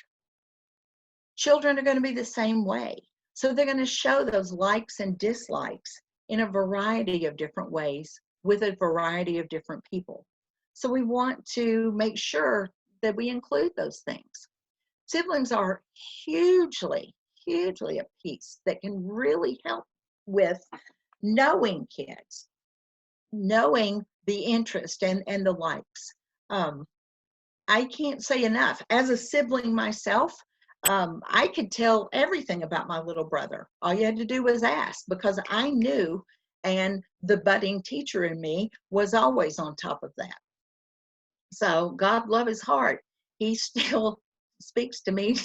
Children are going to be the same way. So they're going to show those likes and dislikes in a variety of different ways with a variety of different people. So we want to make sure that we include those things. Siblings are hugely, hugely a piece that can really help with knowing kids, knowing the interest and the likes. I can't say enough. As a sibling myself, I could tell everything about my little brother. All you had to do was ask, because I knew, and the budding teacher in me was always on top of that. So God love his heart, he still speaks to me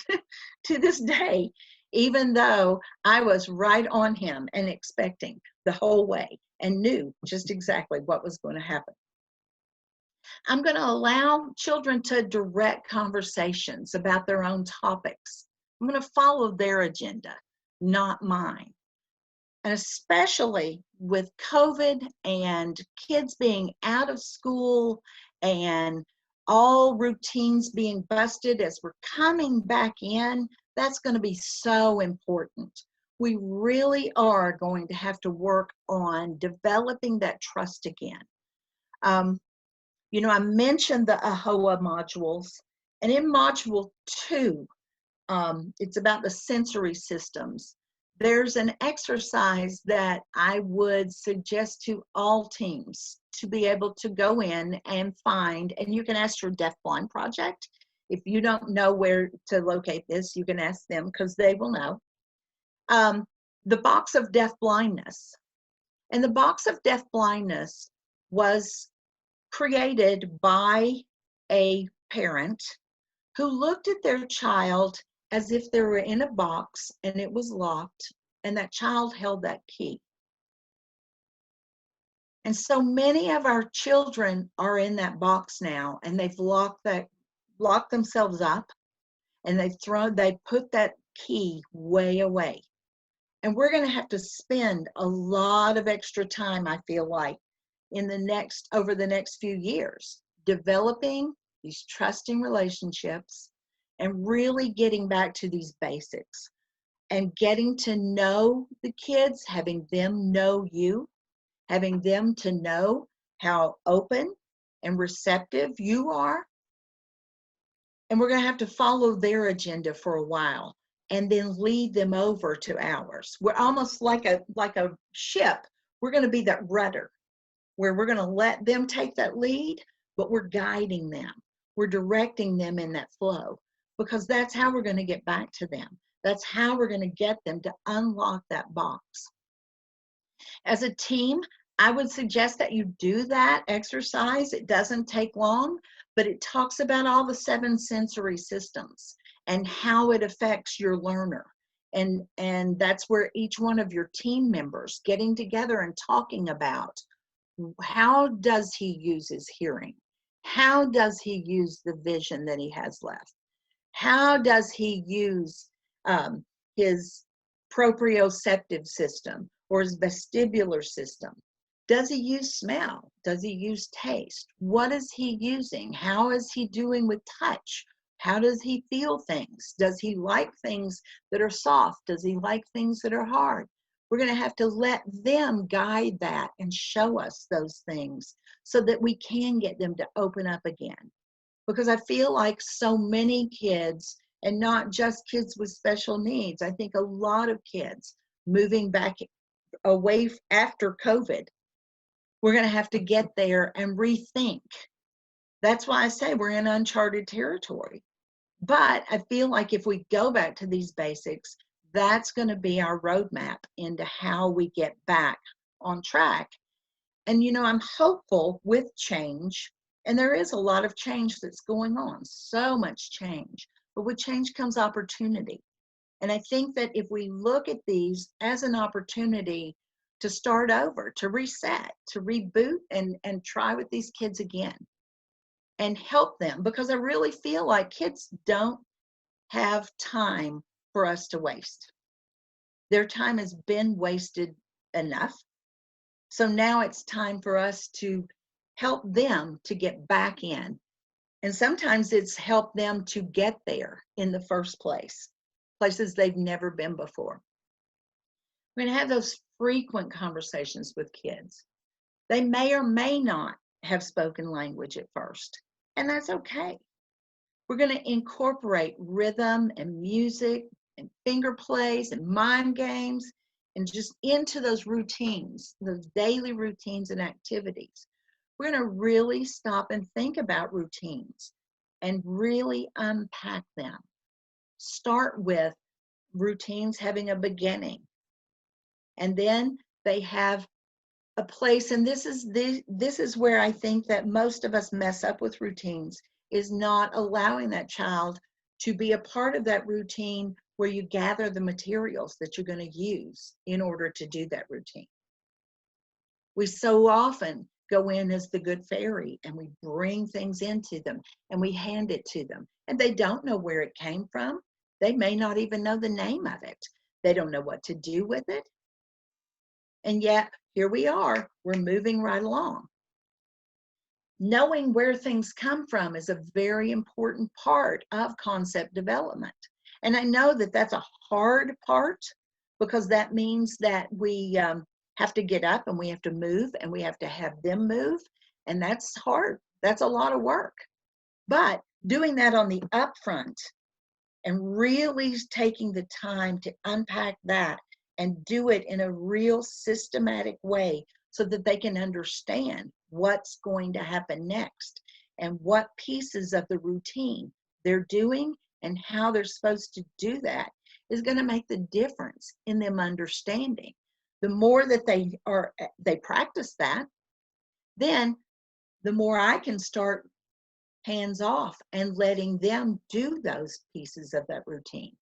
to this day, even though I was right on him and expecting the whole way and knew just exactly what was going to happen. I'm going to allow children to direct conversations about their own topics. I'm going to follow their agenda, not mine. And especially with COVID and kids being out of school and all routines being busted as we're coming back in, that's going to be so important. We really are going to have to work on developing that trust again. You know, I mentioned the AHOA modules, and in module 2, it's about the sensory systems. There's an exercise that I would suggest to all teams to be able to go in and find, and you can ask your Deafblind Project. If you don't know where to locate this, you can ask them because they will know. The box of deaf blindness. And the box of deaf blindness was created by a parent who looked at their child as if they were in a box and it was locked, and that child held that key. And so many of our children are in that box now, and they've locked themselves up, and they put that key way away. And we're going to have to spend a lot of extra time, I feel like, over the next few years, developing these trusting relationships and really getting back to these basics and getting to know the kids, having them know you, having them to know how open and receptive you are. And we're going to have to follow their agenda for a while and then lead them over to ours. We're almost like a ship. We're going to be that rudder where we're going to let them take that lead, but we're guiding them. We're directing them in that flow, because that's how we're going to get back to them. That's how we're going to get them to unlock that box. As a team, I would suggest that you do that exercise. It doesn't take long, but it talks about all the 7 sensory systems and how it affects your learner. And that's where each one of your team members getting together and talking about, how does he use his hearing? How does he use the vision that he has left? How does he use his proprioceptive system or his vestibular system? Does he use smell? Does he use taste? What is he using? How is he doing with touch? How does he feel things? Does he like things that are soft? Does he like things that are hard? We're going to have to let them guide that and show us those things so that we can get them to open up again. Because I feel like so many kids, and not just kids with special needs, I think a lot of kids moving back away after COVID, we're going to have to get there and rethink. That's why I say we're in uncharted territory. But I feel like if we go back to these basics, that's going to be our roadmap into how we get back on track. And, you know, I'm hopeful with change, and there is a lot of change that's going on, so much change. But with change comes opportunity. And I think that if we look at these as an opportunity to start over, to reset, to reboot, and try with these kids again and help them, because I really feel like kids don't have time for us to waste. Their time has been wasted enough. So now it's time for us to help them to get back in. And sometimes it's help them to get there in the first place, places they've never been before. We're going to have those frequent conversations with kids. They may or may not have spoken language at first, and that's okay. We're going to incorporate rhythm and music and finger plays and mind games and just into those routines, those daily routines and activities. We're going to really stop and think about routines and really unpack them. Start with routines having a beginning, and then they have a place. And this is where I think that most of us mess up with routines, is not allowing that child to be a part of that routine where you gather the materials that you're going to use in order to do that routine. We so often go in as the good fairy and we bring things into them and we hand it to them, and they don't know where it came from. They may not even know the name of it. They don't know what to do with it. And yet here we are, we're moving right along. Knowing where things come from is a very important part of concept development. And I know that that's a hard part, because that means that we have to get up and we have to move and we have to have them move. And that's hard. That's a lot of work. But doing that on the upfront and really taking the time to unpack that and do it in a real systematic way so that they can understand what's going to happen next and what pieces of the routine they're doing and how they're supposed to do that is going to make the difference in them understanding. The more that they practice that, Then the more I can start hands off and letting them do those pieces of that routine,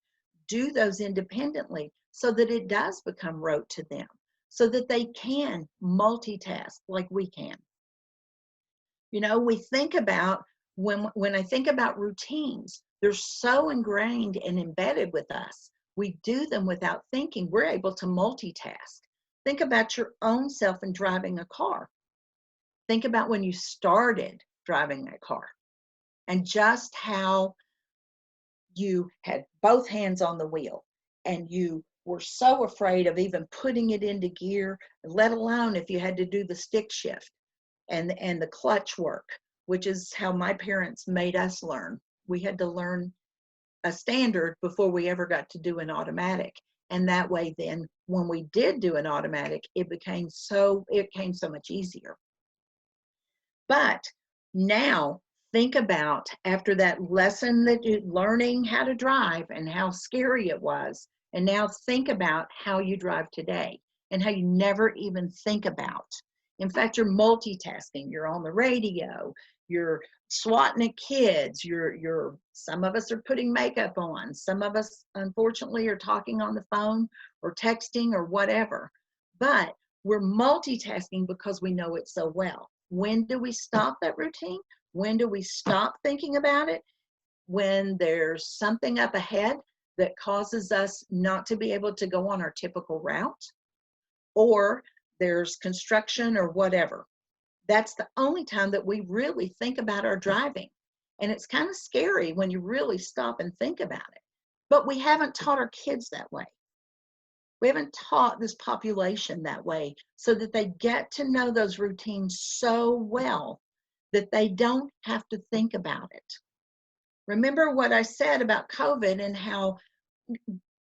do those independently so that it does become rote to them, so that they can multitask like we can. You know, we think about when I think about routines, they're so ingrained and embedded with us. We do them without thinking. We're able to multitask. Think about your own self in driving a car. Think about when you started driving that car and just how you had both hands on the wheel and you were so afraid of even putting it into gear, let alone if you had to do the stick shift and the clutch work, which is how my parents made us learn. We had to learn a standard before we ever got to do an automatic. And that way then when we did do an automatic, it came so much easier. But now think about after that lesson that you learning how to drive and how scary it was, and now think about how you drive today and how you never even think about. In fact, you're multitasking. You're on the radio, you're swatting at kids, you're some of us are putting makeup on, some of us unfortunately are talking on the phone or texting or whatever. But we're multitasking because we know it so well. When do we stop that routine? When do we stop thinking about it? When there's something up ahead that causes us not to be able to go on our typical route, or there's construction or whatever. That's the only time that we really think about our driving. And it's kind of scary when you really stop and think about it. But we haven't taught our kids that way. We haven't taught this population that way so that they get to know those routines so well that they don't have to think about it. Remember what I said about COVID and how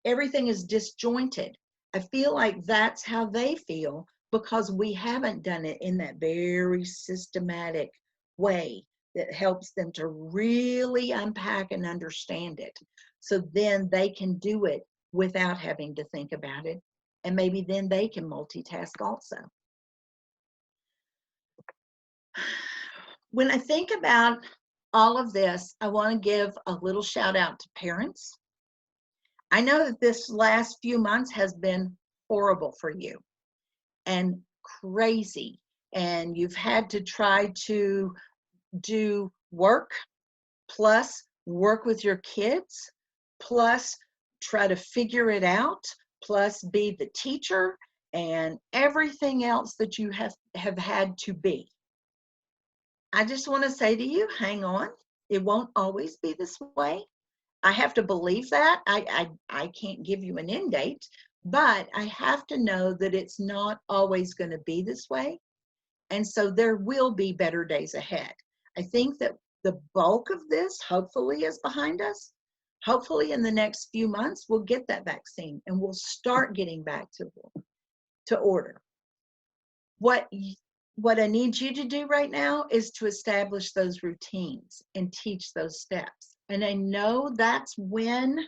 everything is disjointed. I feel like that's how they feel because we haven't done it in that very systematic way that helps them to really unpack and understand it. So then they can do it without having to think about it. And maybe then they can multitask also. When I think about all of this, I want to give a little shout out to parents. I know that this last few months has been horrible for you and crazy, and you've had to try to do work plus work with your kids plus try to figure it out plus be the teacher and everything else that you have had to be. I just want to say to you, hang on. It won't always be this way. I have to believe that. I can't give you an end date, but I have to know that it's not always going to be this way. And so there will be better days ahead. I think that the bulk of this hopefully is behind us. Hopefully in the next few months, we'll get that vaccine and we'll start getting back to order. What I need you to do right now is to establish those routines and teach those steps. And I know that's when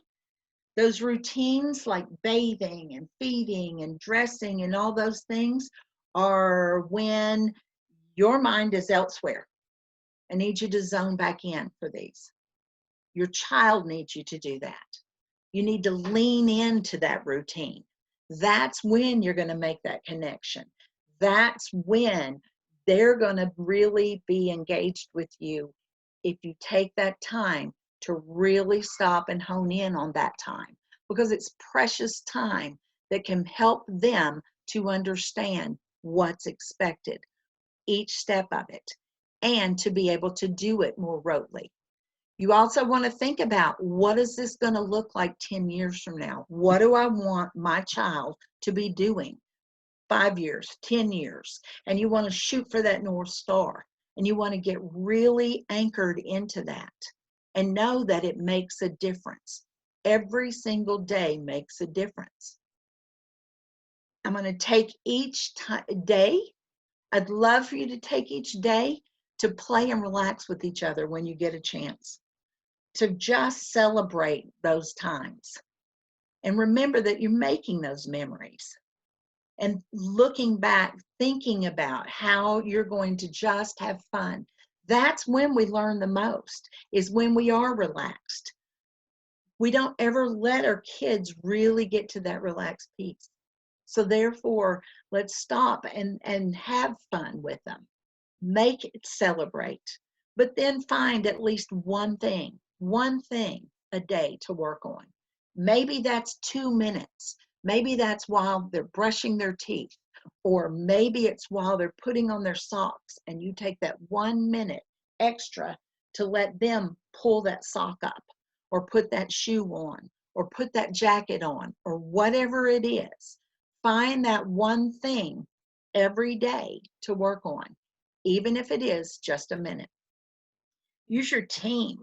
those routines like bathing and feeding and dressing and all those things are when your mind is elsewhere. I need you to zone back in for these. Your child needs you to do that. You need to lean into that routine. That's when you're going to make that connection. That's when they're going to really be engaged with you if you take that time to really stop and hone in on that time, because it's precious time that can help them to understand what's expected, each step of it, and to be able to do it more rotely. You also want to think about, what is this going to look like 10 years from now? What do I want my child to be doing 5 years, 10 years? And you want to shoot for that North Star. And you want to get really anchored into that and know that it makes a difference. Every single day makes a difference. I'm going to take each day. I'd love for you to take each day to play and relax with each other when you get a chance, to just celebrate those times. And remember that you're making those memories. and looking back, thinking about how you're going to just have fun. That's when we learn the most, is when we are relaxed. We don't ever let our kids really get to that relaxed piece. So therefore, let's stop and have fun with them. Make it, celebrate, but then find at least one thing a day to work on. Maybe that's 2 minutes. Maybe that's while they're brushing their teeth, or maybe it's while they're putting on their socks, and you take that 1 minute extra to let them pull that sock up, or put that shoe on, or put that jacket on, or whatever it is. Find that one thing every day to work on, even if it is just a minute. Use your team.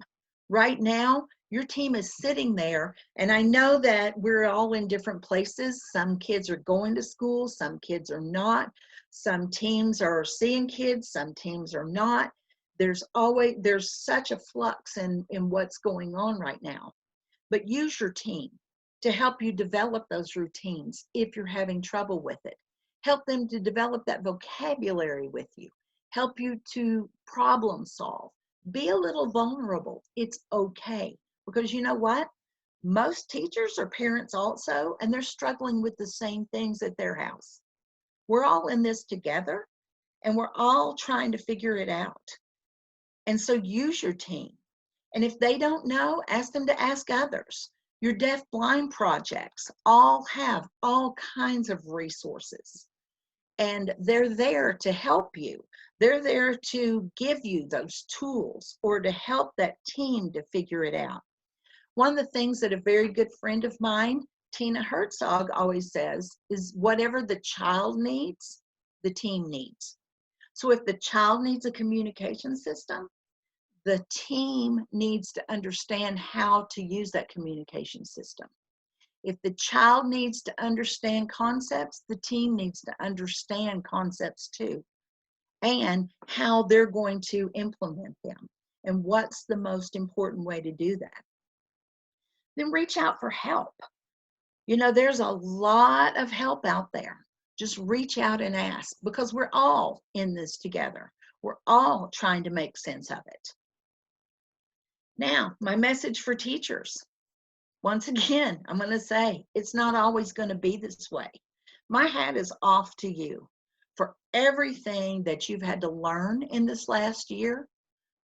Right now, your team is sitting there, and I know that we're all in different places. Some kids are going to school, some kids are not. Some teams are seeing kids, some teams are not. There's such a flux in what's going on right now. But use your team to help you develop those routines if you're having trouble with it. Help them to develop that vocabulary with you. Help you to problem solve. Be a little vulnerable. It's okay. Because you know what? Most teachers are parents also, and they're struggling with the same things at their house. We're all in this together, and we're all trying to figure it out. And so use your team. And if they don't know, ask them to ask others. Your deaf-blind projects all have all kinds of resources, and they're there to help you. They're there to give you those tools or to help that team to figure it out. One of the things that a very good friend of mine, Tina Herzog, always says is whatever the child needs, the team needs. So if the child needs a communication system, the team needs to understand how to use that communication system. If the child needs to understand concepts, the team needs to understand concepts too, and how they're going to implement them, and what's the most important way to do that. Then reach out for help. You know, there's a lot of help out there. Just reach out and ask, because we're all in this together. We're all trying to make sense of it. Now, my message for teachers. Once again, I'm going to say it's not always going to be this way. My hat is off to you for everything that you've had to learn in this last year.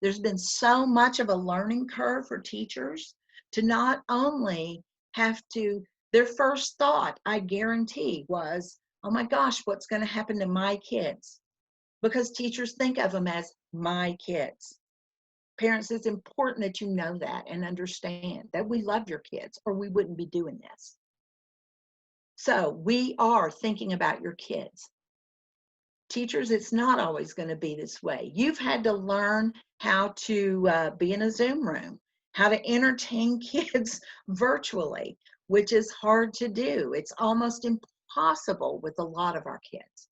There's been so much of a learning curve for teachers to not only have to, their first thought, I guarantee, was, oh my gosh, what's going to happen to my kids? Because teachers think of them as my kids. Parents, it's important that you know that and understand that we love your kids, or we wouldn't be doing this. So we are thinking about your kids. Teachers, it's not always going to be this way. You've had to learn how to be in a Zoom room, how to entertain kids virtually, which is hard to do. It's almost impossible with a lot of our kids.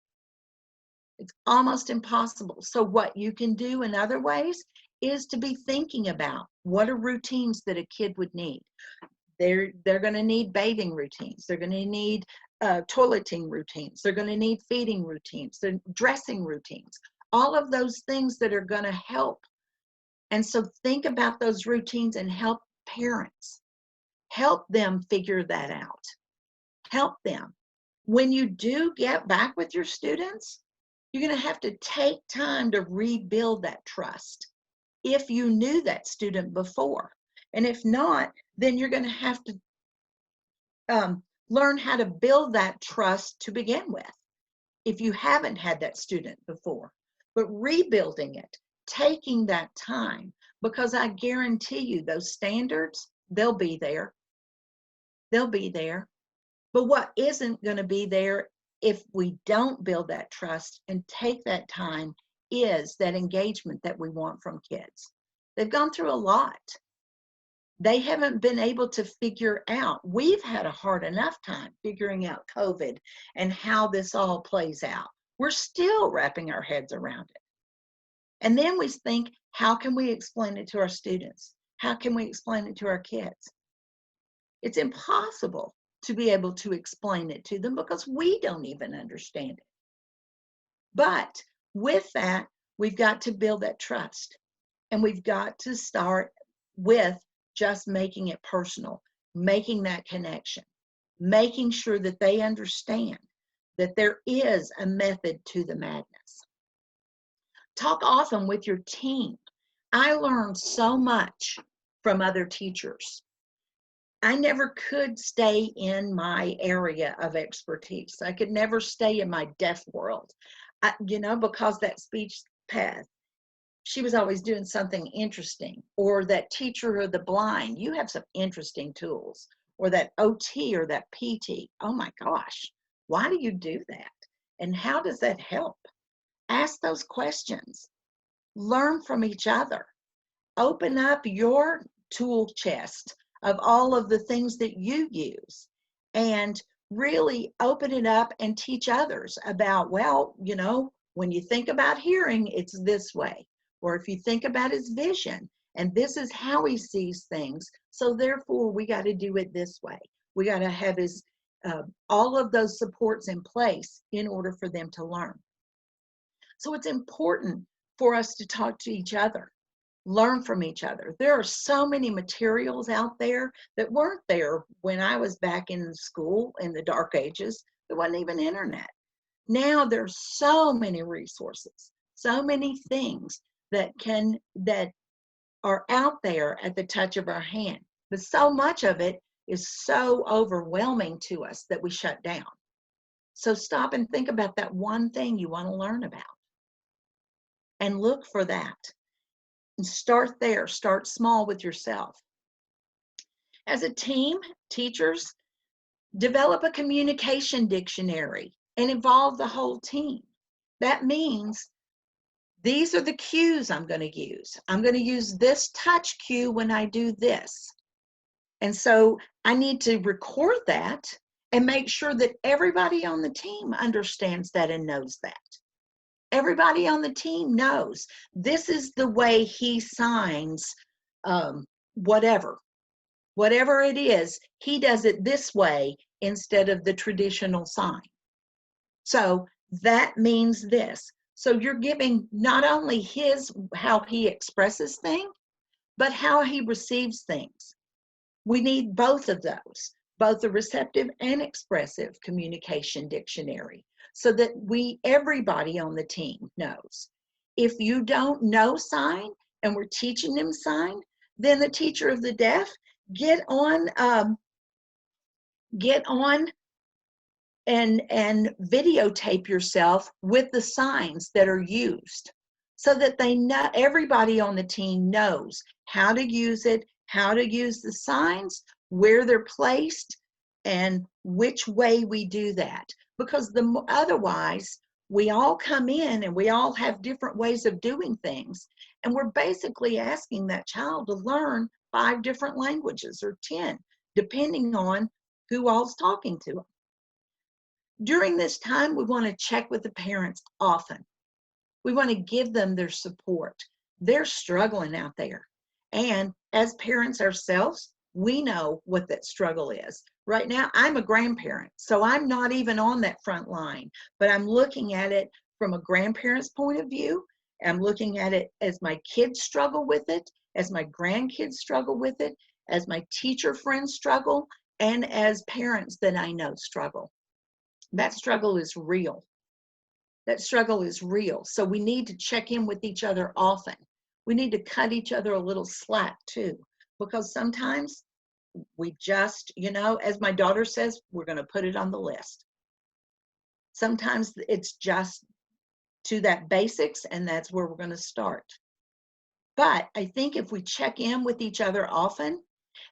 It's almost impossible. So what you can do in other ways is to be thinking about what are routines that a kid would need. They're going to need bathing routines. They're going to need toileting routines. They're going to need feeding routines, dressing routines, all of those things that are going to help. And so think about those routines and help parents. Help them figure that out. Help them. When you do get back with your students, you're going to have to take time to rebuild that trust. If you knew that student before. And if not, then you're going to have to learn how to build that trust to begin with, if you haven't had that student before. But rebuilding it, taking that time, because I guarantee you those standards, they'll be there. They'll be there. But what isn't going to be there if we don't build that trust and take that time is that engagement that we want from kids. They've gone through a lot. They haven't been able to figure out. We've had a hard enough time figuring out COVID and how this all plays out. We're still wrapping our heads around it. And then we think, how can we explain it to our students? How can we explain it to our kids? It's impossible. to be able to explain it to them because we don't even understand it. But with that, we've got to build that trust, and we've got to start with just making it personal, making that connection, making sure that they understand that there is a method to the madness. Talk often with your team. I learned so much from other teachers. I never could stay in my area of expertise. I could never stay in my deaf world, because that speech path, she was always doing something interesting. Or that teacher of the blind, you have some interesting tools. Or that OT or that PT, oh my gosh, why do you do that? And how does that help? Ask those questions. Learn from each other. Open up your tool chest of all of the things that you use and really open it up and teach others about, well, when you think about hearing, it's this way. Or if you think about his vision, and this is how he sees things, so therefore we got to do it this way. We got to have his all of those supports in place in order for them to learn. So it's important for us to talk to each other, learn from each other. There are so many materials out there that weren't there when I was back in school in the dark ages. There wasn't even internet. Now there's so many resources, so many things that are out there at the touch of our hand. But so much of it is so overwhelming to us that we shut down. So stop and think about that one thing you want to learn about and look for that. And start there. Start small with yourself. As a team, teachers, develop a communication dictionary and involve the whole team. That means these are the cues I'm going to use. I'm going to use this touch cue when I do this. And so I need to record that and make sure that everybody on the team understands that and knows that. Everybody on the team knows this is the way he signs whatever it is, he does it this way instead of the traditional sign. So that means this. So you're giving not only how he expresses things, but how he receives things. We need both of those, both the receptive and expressive communication dictionary, so that everybody on the team knows. If you don't know sign and we're teaching them sign, then the teacher of the deaf, get on and videotape yourself with the signs that are used, so that everybody on the team knows how to use it, how to use the signs, where they're placed, and which way we do that. Because otherwise, we all come in and we all have different ways of doing things, and we're basically asking that child to learn 5 different languages or 10, depending on who all's talking to them. During this time, we want to check with the parents often. We want to give them their support. They're struggling out there. And as parents ourselves, we know what that struggle is. Right now, I'm a grandparent, so I'm not even on that front line, but I'm looking at it from a grandparent's point of view. I'm looking at it as my kids struggle with it, as my grandkids struggle with it, as my teacher friends struggle, and as parents that I know struggle. That struggle is real. That struggle is real. So we need to check in with each other often. We need to cut each other a little slack too, because sometimes we just, as my daughter says, we're going to put it on the list. Sometimes it's just to that basics, and that's where we're going to start. But I think if we check in with each other often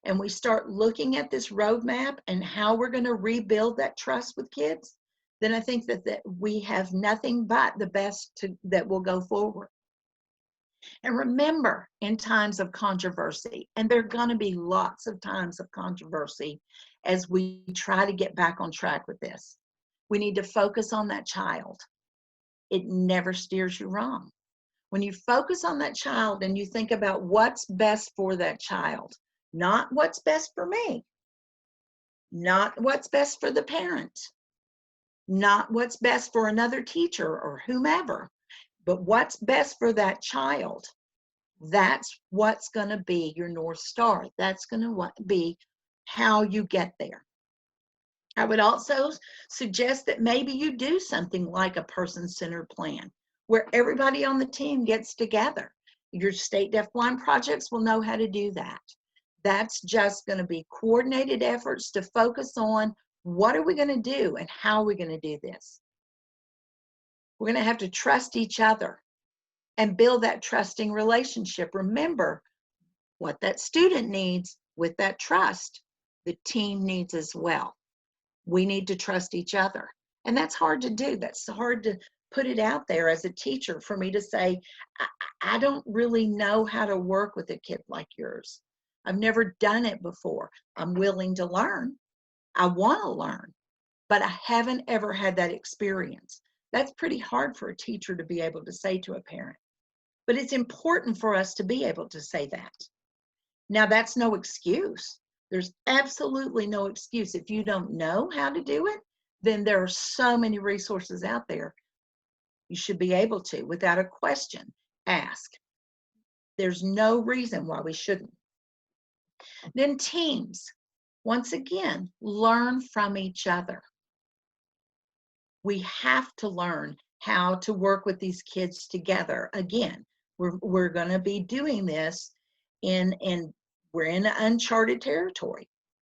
and we start looking at this roadmap and how we're going to rebuild that trust with kids, then I think that we have nothing but the best that will go forward. And remember, in times of controversy, and there are going to be lots of times of controversy as we try to get back on track with this, we need to focus on that child. It never steers you wrong. When you focus on that child and you think about what's best for that child, not what's best for me. not what's best for the parent, not what's best for another teacher or whomever, but what's best for that child. That's what's going to be your North Star. That's going to be how you get there. I would also suggest that maybe you do something like a person-centered plan where everybody on the team gets together. Your state deafblind projects will know how to do that. That's just going to be coordinated efforts to focus on what are we going to do and how are we going to do this. We're going to have to trust each other and build that trusting relationship. Remember, what that student needs with that trust, the team needs as well. We need to trust each other. And that's hard to do. That's hard to put it out there as a teacher for me to say, I don't really know how to work with a kid like yours. I've never done it before. I'm willing to learn. I want to learn, but I haven't ever had that experience. That's pretty hard for a teacher to be able to say to a parent. But it's important for us to be able to say that. Now, that's no excuse. There's absolutely no excuse. If you don't know how to do it, then there are so many resources out there. You should be able to, without a question, ask. There's no reason why we shouldn't. Then teams, once again, learn from each other. We have to learn how to work with these kids together. Again, we're going to be doing this we're in uncharted territory.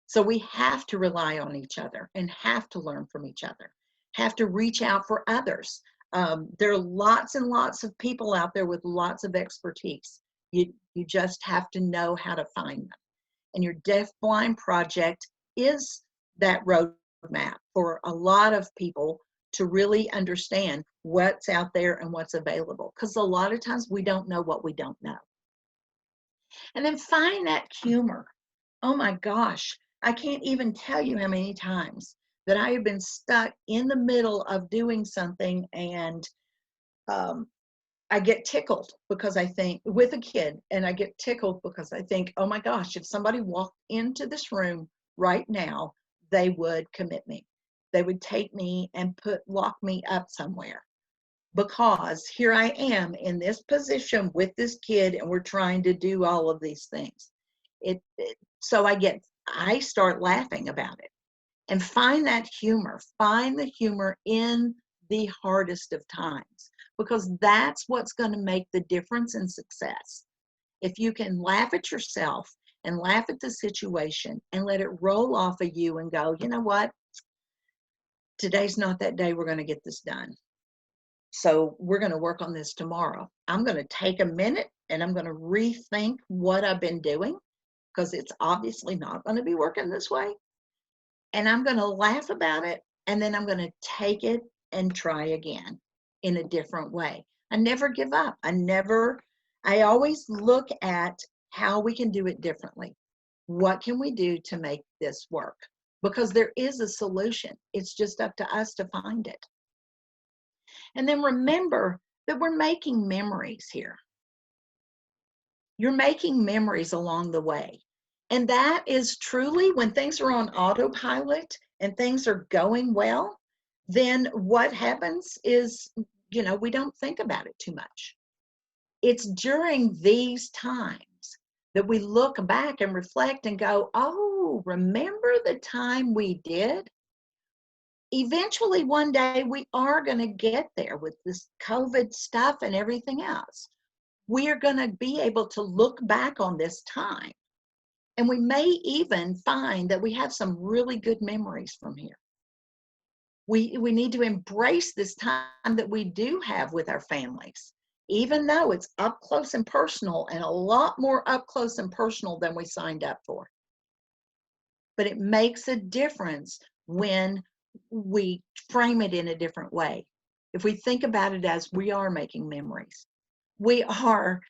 So we have to rely on each other and have to learn from each other, have to reach out for others. There are lots and lots of people out there with lots of expertise. You just have to know how to find them. And your deaf-blind project is that roadmap for a lot of people to really understand what's out there and what's available. Because a lot of times we don't know what we don't know. And then find that humor. Oh my gosh, I can't even tell you how many times that I have been stuck in the middle of doing something and I get tickled because I think, with a kid, and I get tickled because I think, oh my gosh, if somebody walked into this room right now, they would commit me. They would take me and lock me up somewhere. Because here I am in this position with this kid and we're trying to do all of these things. So I start laughing about it and find that humor, find the humor in the hardest of times, because that's what's going to make the difference in success. If you can laugh at yourself and laugh at the situation and let it roll off of you and go, you know what? Today's not that day we're going to get this done. So we're going to work on this tomorrow. I'm going to take a minute and I'm going to rethink what I've been doing, because it's obviously not going to be working this way. And I'm going to laugh about it. And then I'm going to take it and try again in a different way. I never give up. I always look at how we can do it differently. What can we do to make this work? Because there is a solution. It's just up to us to find it. And then remember that we're making memories here. You're making memories along the way. And that is truly, when things are on autopilot and things are going well, then what happens is, we don't think about it too much. It's during these times that we look back and reflect and go, oh, remember the time we did? Eventually, one day, we are going to get there with this COVID stuff and everything else. We are going to be able to look back on this time. And we may even find that we have some really good memories from here. We need to embrace this time that we do have with our families, even though it's up close and personal, and a lot more up close and personal than we signed up for. But it makes a difference when we frame it in a different way. If we think about it as we are making memories, we are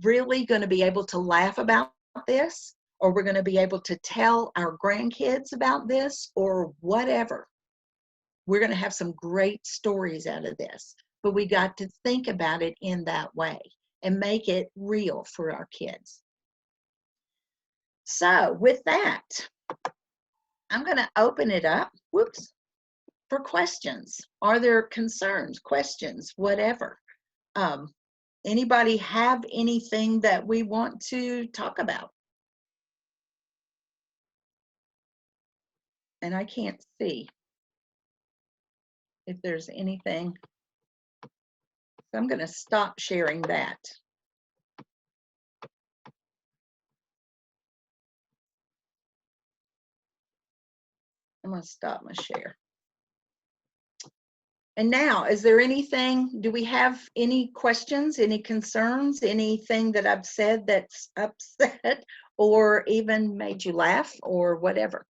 really going to be able to laugh about this, or we're going to be able to tell our grandkids about this, or whatever. We're going to have some great stories out of this, but we got to think about it in that way and make it real for our kids. So with that, I'm going to open it up, whoops, for questions. Are there concerns, questions, whatever? Anybody have anything that we want to talk about? And I can't see if there's anything. So I'm going to stop sharing that. I'm going to stop my share. And now, is there anything, do we have any questions, any concerns, anything that I've said that's upset or even made you laugh or whatever?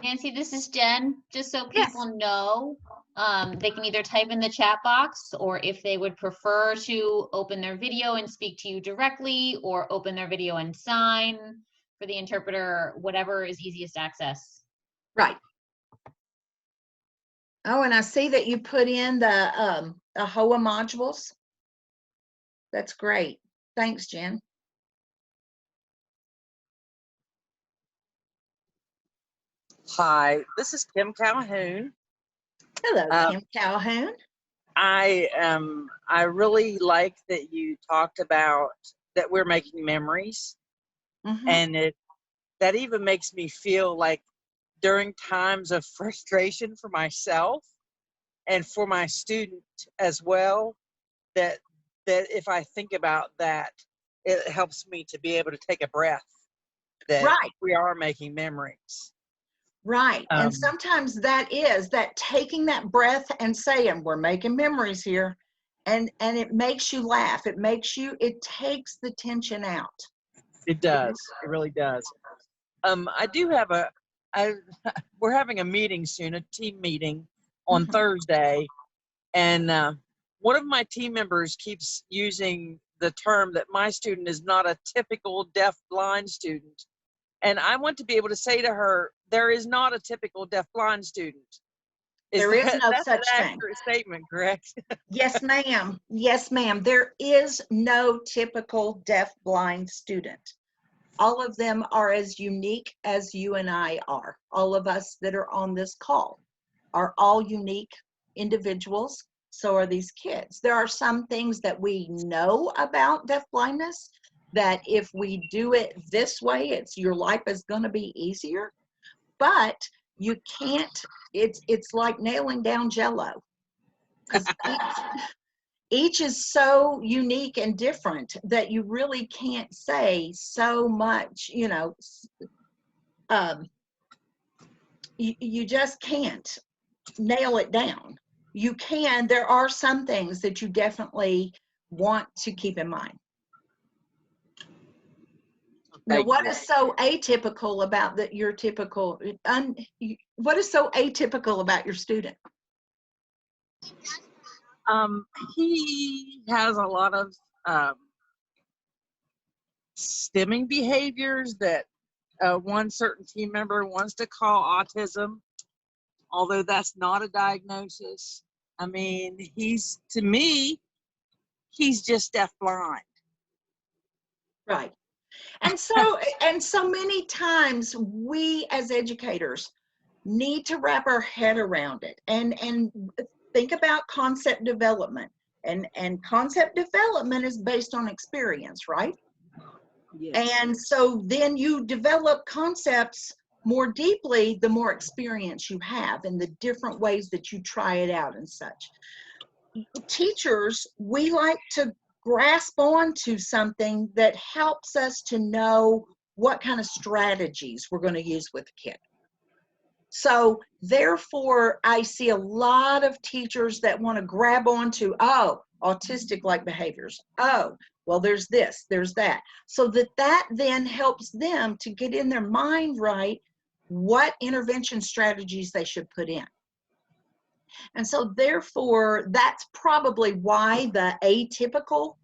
Nancy, this is Jen. Just so Yes. people know, they can either type in the chat box, or if they would prefer to open their video and speak to you directly, or open their video and sign for the interpreter, whatever is easiest access. Right. Oh, and I see that you put in the AHOA modules. That's great. Thanks, Jen. Hi, this is Kim Calhoun. Hello, Kim Calhoun. I really like that you talked about that we're making memories, Mhm. and that even makes me feel like during times of frustration for myself and for my student as well, that if I think about that, it helps me to be able to take a breath, that Right. we are making memories. Right. And Um, sometimes that is that taking that breath and saying, we're making memories here. And it makes you laugh. It takes the tension out. It does. It really does. I do have we're having a meeting soon, a team meeting on Mhm. Thursday. And one of my team members keeps using the term that my student is not a typical deaf-blind student. And I want to be able to say to her, there is not a typical deaf-blind student. There is no That's such an thing. accurate statement, correct? Yes, ma'am. Yes, ma'am. There is no typical deaf-blind student. All of them are as unique as you and I are. All of us that are on this call are all unique individuals. So are these kids. There are some things that we know about deafblindness that if we do it this way, your life is going to be easier. But you can't. It's like nailing down Jell-O, because each is so unique and different that you really can't say so much, you just can't nail it down. You can, there are some things that you definitely want to keep in mind. Now, Thank what you. is so atypical about what is so atypical about your student? He has a lot of stimming behaviors that one certain team member wants to call autism, although that's not a diagnosis. I mean, to me, he's just deafblind. Right. And so many times we as educators need to wrap our head around it and think about concept development. And concept development is based on experience, right? Yes. And so then you develop concepts more deeply the more experience you have and the different ways that you try it out and such. Teachers, we like to grasp onto something that helps us to know what kind of strategies we're going to use with the kid. So therefore, I see a lot of teachers that want to grab onto, oh, autistic-like behaviors. Oh, well, there's this, there's that. So that then helps them to get in their mind right what intervention strategies they should put in. And so therefore, that's probably why the atypical,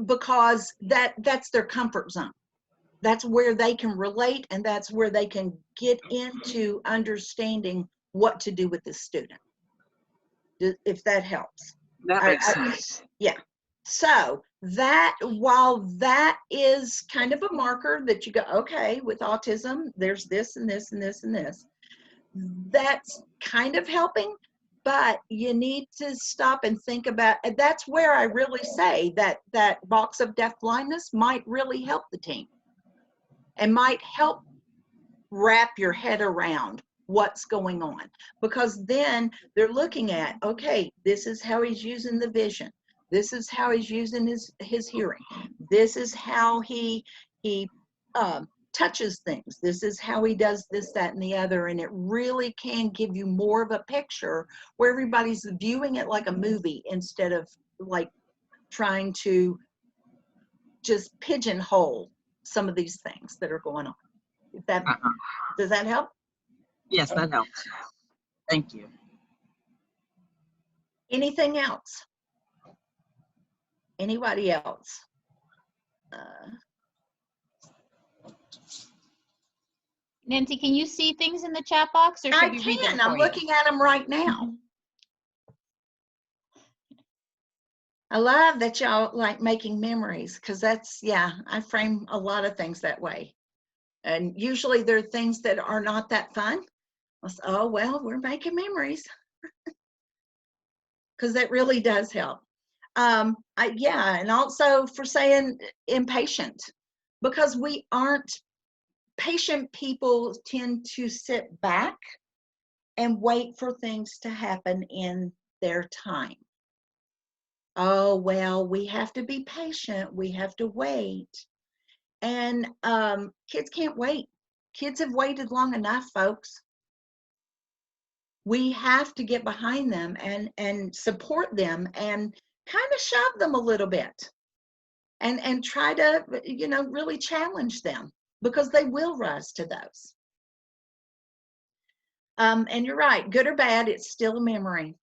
because that's their comfort zone. That's where they can relate, and that's where they can get into understanding what to do with the student, if that helps. That makes sense. Yeah. So that, while that is kind of a marker that you go, okay, with autism, there's this and this and this and this, that's kind of helping, but you need to stop and think about, and that's where I really say that that box of deafblindness might really help the team and might help wrap your head around what's going on, because then they're looking at, okay, this is how he's using the vision, this is how he's using his hearing, this is how he touches things, this is how he does this, that, and the other. And it really can give you more of a picture where everybody's viewing it like a movie instead of like trying to just pigeonhole some of these things that are going on. If that, does that help? Yes, that helps. Thank you. Anything else? Anybody else? Nancy, can you see things in the chat box, or should I we read them can. for I'm you? looking at them right now. I love that y'all like making memories, because that's, yeah, I frame a lot of things that way. And usually there are things that are not that fun. Oh, well, we're making memories. Because that really does help. Yeah, and also for saying impatient, because we aren't patient people, tend to sit back and wait for things to happen in their time. Oh, well, we have to be patient. We have to wait. And kids can't wait. Kids have waited long enough, folks. We have to get behind them and support them and kind of shove them a little bit and try to, you know, really challenge them, because they will rise to those. And you're right, good or bad, it's still a memory.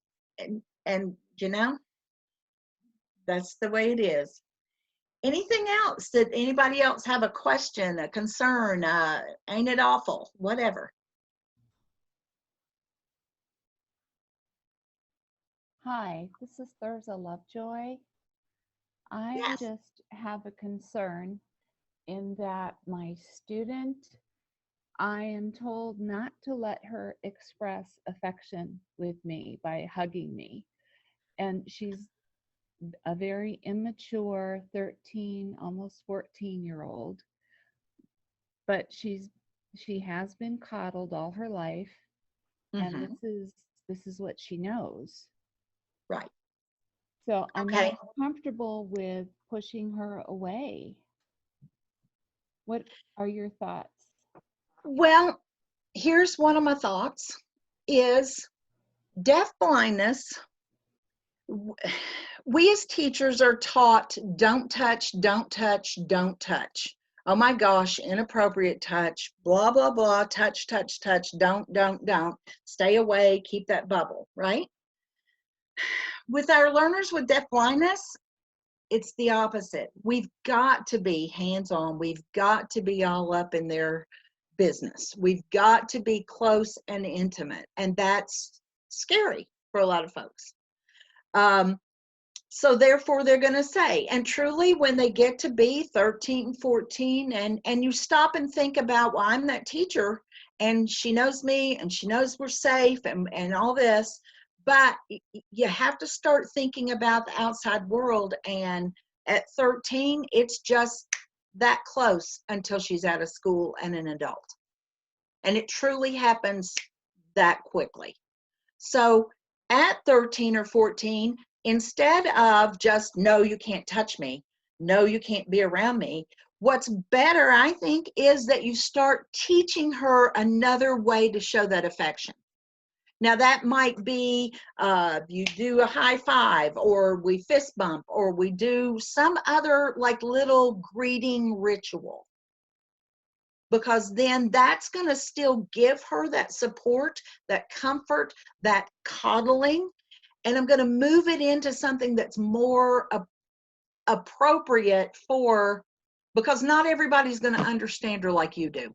And you know, that's the way it is. Anything else? Did anybody else have a question, a concern, ain't it awful, whatever? Hi, this is Thurza Lovejoy. I Yes. just have a concern in that my student, I am told not to let her express affection with me by hugging me. And she's a very immature 13, almost 14-year-old, but she has been coddled all her life, and this is what she knows. Right. So I'm Okay. not comfortable with pushing her away. What are your thoughts? Well, here's one of my thoughts is deafblindness. We as teachers are taught, don't touch, don't touch, don't touch. Oh my gosh, inappropriate touch, blah, blah, blah, touch, touch, touch, don't, stay away, keep that bubble, right? With our learners with deafblindness, it's the opposite. We've got to be hands-on. We've got to be all up in their business. We've got to be close and intimate, and that's scary for a lot of folks. So therefore they're going to say, and truly when they get to be 13, 14, and you stop and think about, well, I'm that teacher and she knows me and she knows we're safe and all this, but you have to start thinking about the outside world. And at 13, it's just that close until she's out of school and an adult. And it truly happens that quickly. So at 13 or 14, instead of just, no, you can't touch me, no, you can't be around me, what's better, I think, is that you start teaching her another way to show that affection. Now that might be you do a high five, or we fist bump, or we do some other like little greeting ritual. Because then that's going to still give her that support, that comfort, that coddling. And I'm going to move it into something that's more appropriate for, because not everybody's going to understand her like you do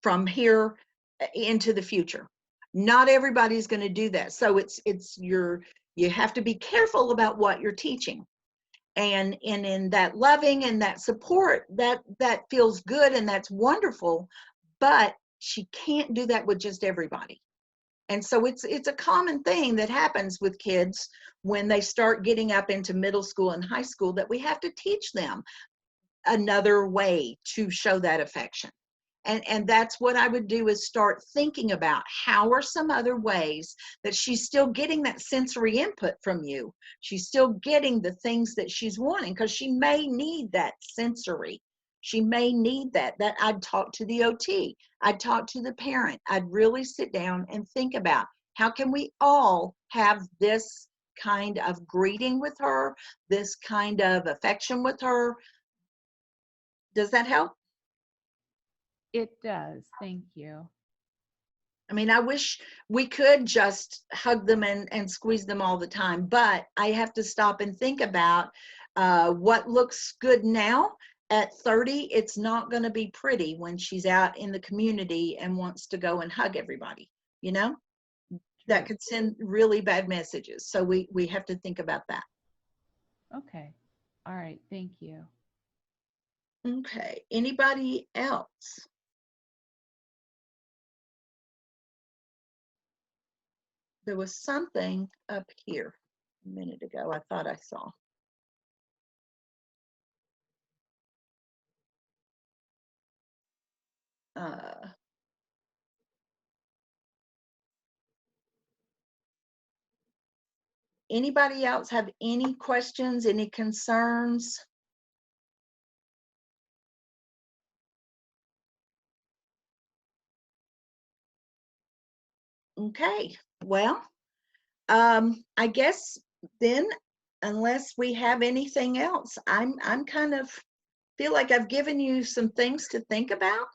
from here into the future. Not everybody's going to do that. So it's your You have to be careful about what you're teaching. And in that loving and that support, that feels good and that's wonderful, but she can't do that with just everybody. And so it's a common thing that happens with kids when they start getting up into middle school and high school, that we have to teach them another way to show that affection. And that's what I would do, is start thinking about how are some other ways that she's still getting that sensory input from you. She's still getting the things that she's wanting, because she may need that sensory. She may need that I'd talk to the OT. I'd talk to the parent. I'd really sit down and think about, how can we all have this kind of greeting with her, this kind of affection with her? Does that help? It does. Thank you. I mean, I wish we could just hug them and squeeze them all the time, but I have to stop and think about what looks good now. At 30, it's not going to be pretty when she's out in the community and wants to go and hug everybody, you know? That could send really bad messages. So we have to think about that. Okay. All right. Thank you. Okay. Anybody else? There was something up here a minute ago I thought I saw. Anybody else have any questions, any concerns? Okay, well, I guess then, unless we have anything else, I'm kind of feel like I've given you some things to think about.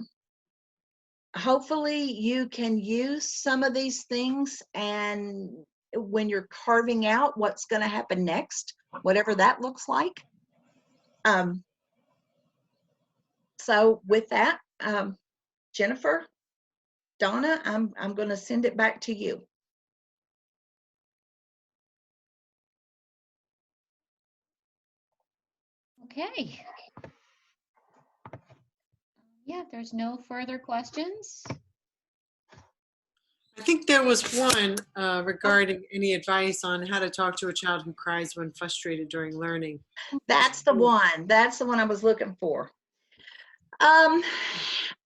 Hopefully you can use some of these things, and when you're carving out what's going to happen next, whatever that looks like. So with that, Jennifer, Donna, I'm going to send it back to you. Okay. Yeah, if there's no further questions. I think there was one regarding any advice on how to talk to a child who cries when frustrated during learning. That's the one. That's the one I was looking for.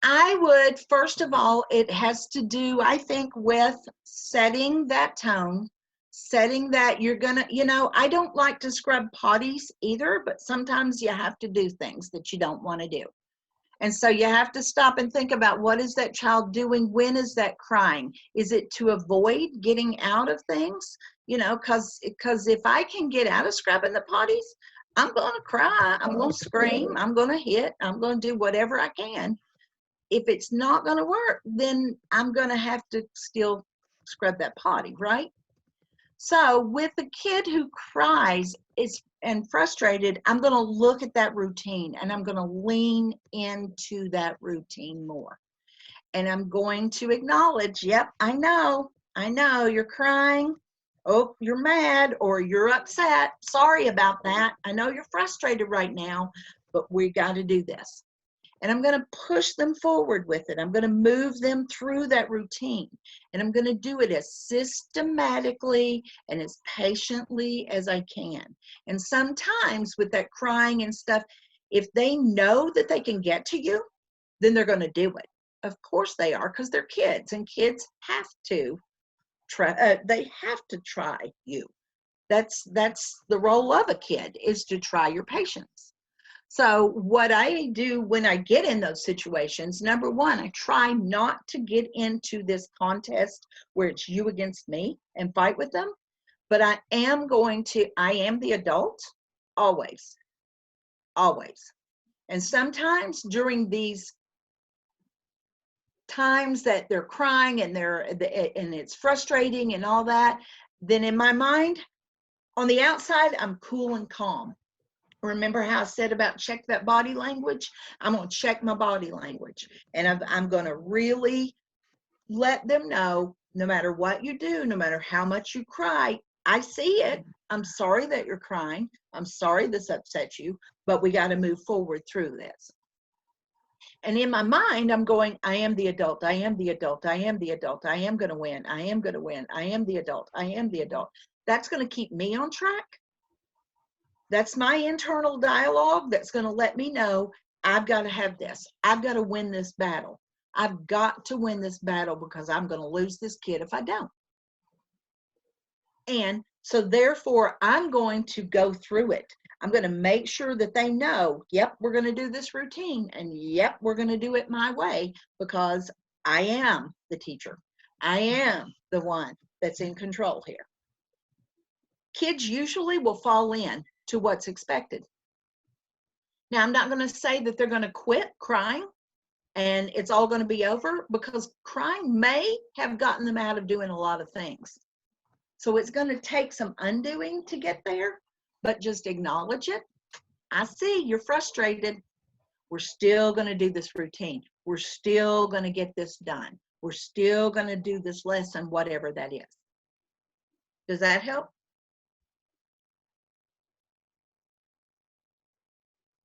I would, first of all, it has to do, I think, with setting that tone, setting that you're gonna, I don't like to scrub potties either, but sometimes you have to do things that you don't want to do. And so you have to stop and think about, what is that child doing? When is that crying? Is it to avoid getting out of things? Because if I can get out of scrubbing the potties, I'm going to cry, I'm going to scream, I'm going to hit, I'm going to do whatever I can. If it's not going to work, then I'm going to have to still scrub that potty, right? So with the kid who cries and frustrated, I'm going to look at that routine, and I'm going to lean into that routine more. And I'm going to acknowledge, yep, I know you're crying. Oh, you're mad, or you're upset. Sorry about that. I know you're frustrated right now, but we got to do this. And I'm going to push them forward with it. I'm going to move them through that routine. And I'm going to do it as systematically and as patiently as I can. And sometimes with that crying and stuff, if they know that they can get to you, then they're going to do it. Of course they are, because they're kids, and kids have to try. They have to try you. That's the role of a kid, is to try your patience. So what I do when I get in those situations, number one, I try not to get into this contest where it's you against me and fight with them, but I am the adult, always. And sometimes during these times that they're crying and it's frustrating and all that, then in my mind, on the outside, I'm cool and calm. Remember how I said about check that body language? I'm going to check my body language. And I'm going to really let them know, no matter what you do, no matter how much you cry, I see it. I'm sorry that you're crying. I'm sorry this upsets you, but we got to move forward through this. And in my mind, I'm going, I am the adult. I am the adult. I am the adult. I am going to win. I am going to win. I am the adult. I am the adult. That's going to keep me on track. That's my internal dialogue that's going to let me know I've got to have this. I've got to win this battle. I've got to win this battle because I'm going to lose this kid if I don't. And so therefore, I'm going to go through it. I'm going to make sure that they know, yep, we're going to do this routine, and yep, we're going to do it my way because I am the teacher. I am the one that's in control here. Kids usually will fall in to what's expected. Now, I'm not going to say that they're going to quit crying and it's all going to be over, because crying may have gotten them out of doing a lot of things. So it's going to take some undoing to get there, but just acknowledge it. I see you're frustrated. We're still going to do this routine. We're still going to get this done. We're still going to do this lesson, whatever that is. Does that help?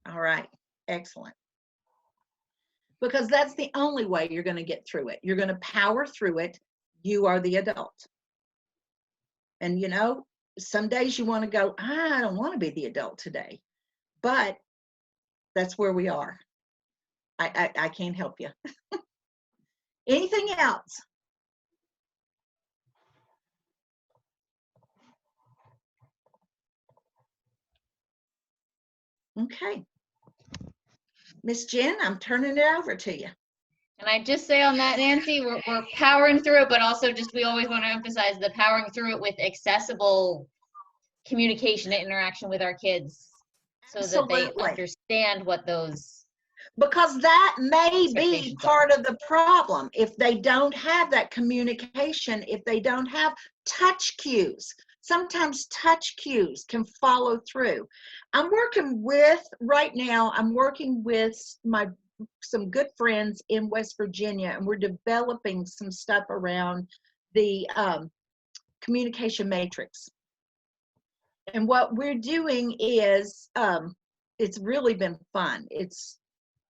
All right, excellent. Because that's the only way you're going to get through it. You're going to power through it. You are the adult. And you know, some days you want to go, I don't want to be the adult today, but that's where we are. I can't help you. Anything else? Okay. Miss Jen, I'm turning it over to you. And I just say on that, Nancy, we're powering through it, but also just we always want to emphasize the powering through it with accessible communication and interaction with our kids so that they Absolutely. understand what those. Because that may be Expectations part of the problem. If they don't have that communication, if they don't have touch cues, sometimes touch cues can follow through. Right now, I'm working with some good friends in West Virginia, and we're developing some stuff around the communication matrix. And what we're doing is, it's really been fun.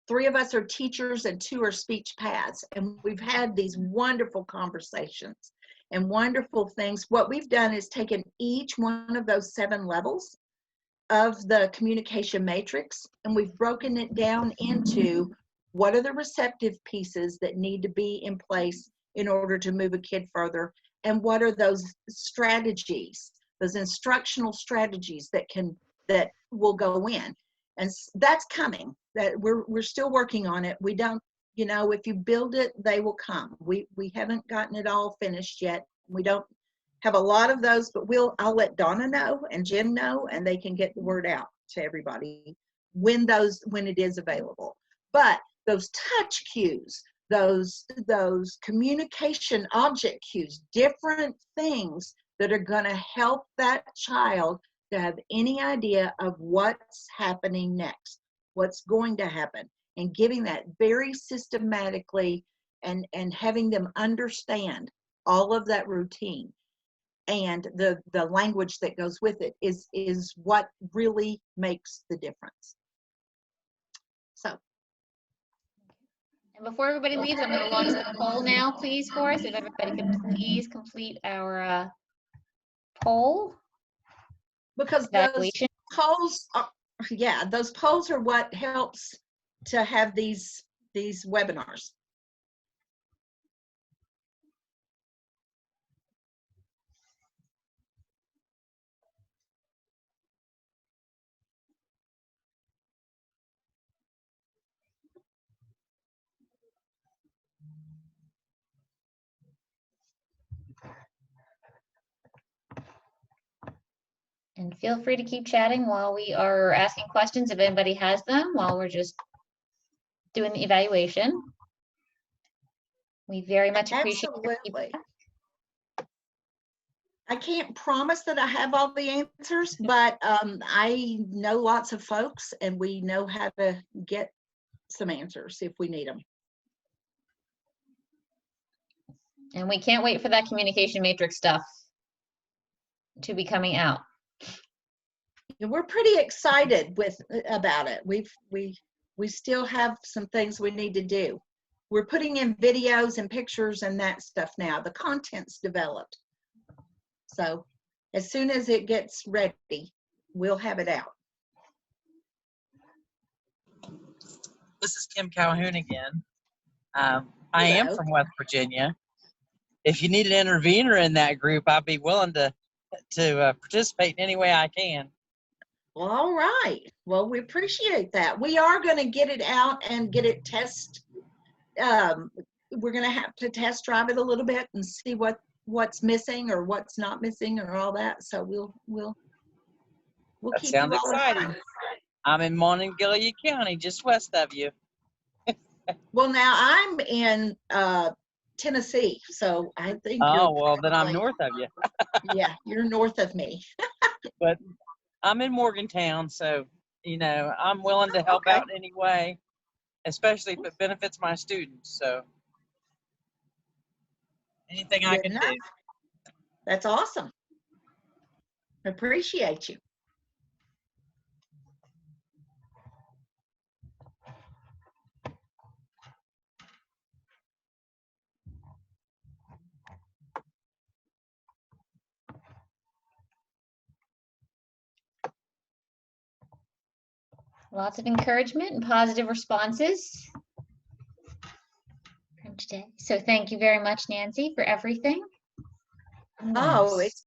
3 of us are teachers and 2 are speech paths. And we've had these wonderful conversations and wonderful things. What we've done is taken each one of those 7 levels of the communication matrix, and we've broken it down into what are the receptive pieces that need to be in place in order to move a kid further, and what are those strategies, those instructional strategies that will go in. And that's coming. That we're still working on it. We don't, you know, if you build it, they will come. We haven't gotten it all finished yet. We don't have a lot of those, but I'll let Donna know and Jim know, and they can get the word out to everybody when it is available. But those touch cues, those communication object cues, different things that are going to help that child to have any idea of what's happening next, what's going to happen, and giving that very systematically and having them understand all of that routine and the language that goes with it is what really makes the difference. So. And before everybody leaves, I'm going to launch the poll now, please, for us. If everybody could please complete our poll. Because those polls are what helps to have these webinars. And feel free to keep chatting while we are asking questions if anybody has them, while we're just doing the evaluation. We very much appreciate your feedback. I can't promise that I have all the answers, but I know lots of folks, and we know how to get some answers if we need them. And we can't wait for that communication matrix stuff. to be coming out? And we're pretty excited about it. We still have some things we need to do. We're putting in videos and pictures and that stuff now. The content's developed. So as soon as it gets ready, we'll have it out. This is Kim Calhoun again. I am Hello. from West Virginia. If you need an intervener in that group, I'd be willing to participate in any way I can. Well, all right. Well, we appreciate that. We are going to get it out and get it we're going to have to test drive it a little bit and see what's missing or what's not missing or all that. So we'll That keep sounds you all exciting. informed. I'm in Monongalia County, just west of you. Well, now I'm in Tennessee, so I think Oh, well, then I'm north of you. Yeah, you're north of me. But I'm in Morgantown, so, you know, I'm willing to help Okay. out anyway, especially if it benefits my students. So anything I Good can enough. do. That's awesome. Appreciate you. Lots of encouragement and positive responses from today. So thank you very much, Nancy, for everything. Oh, it's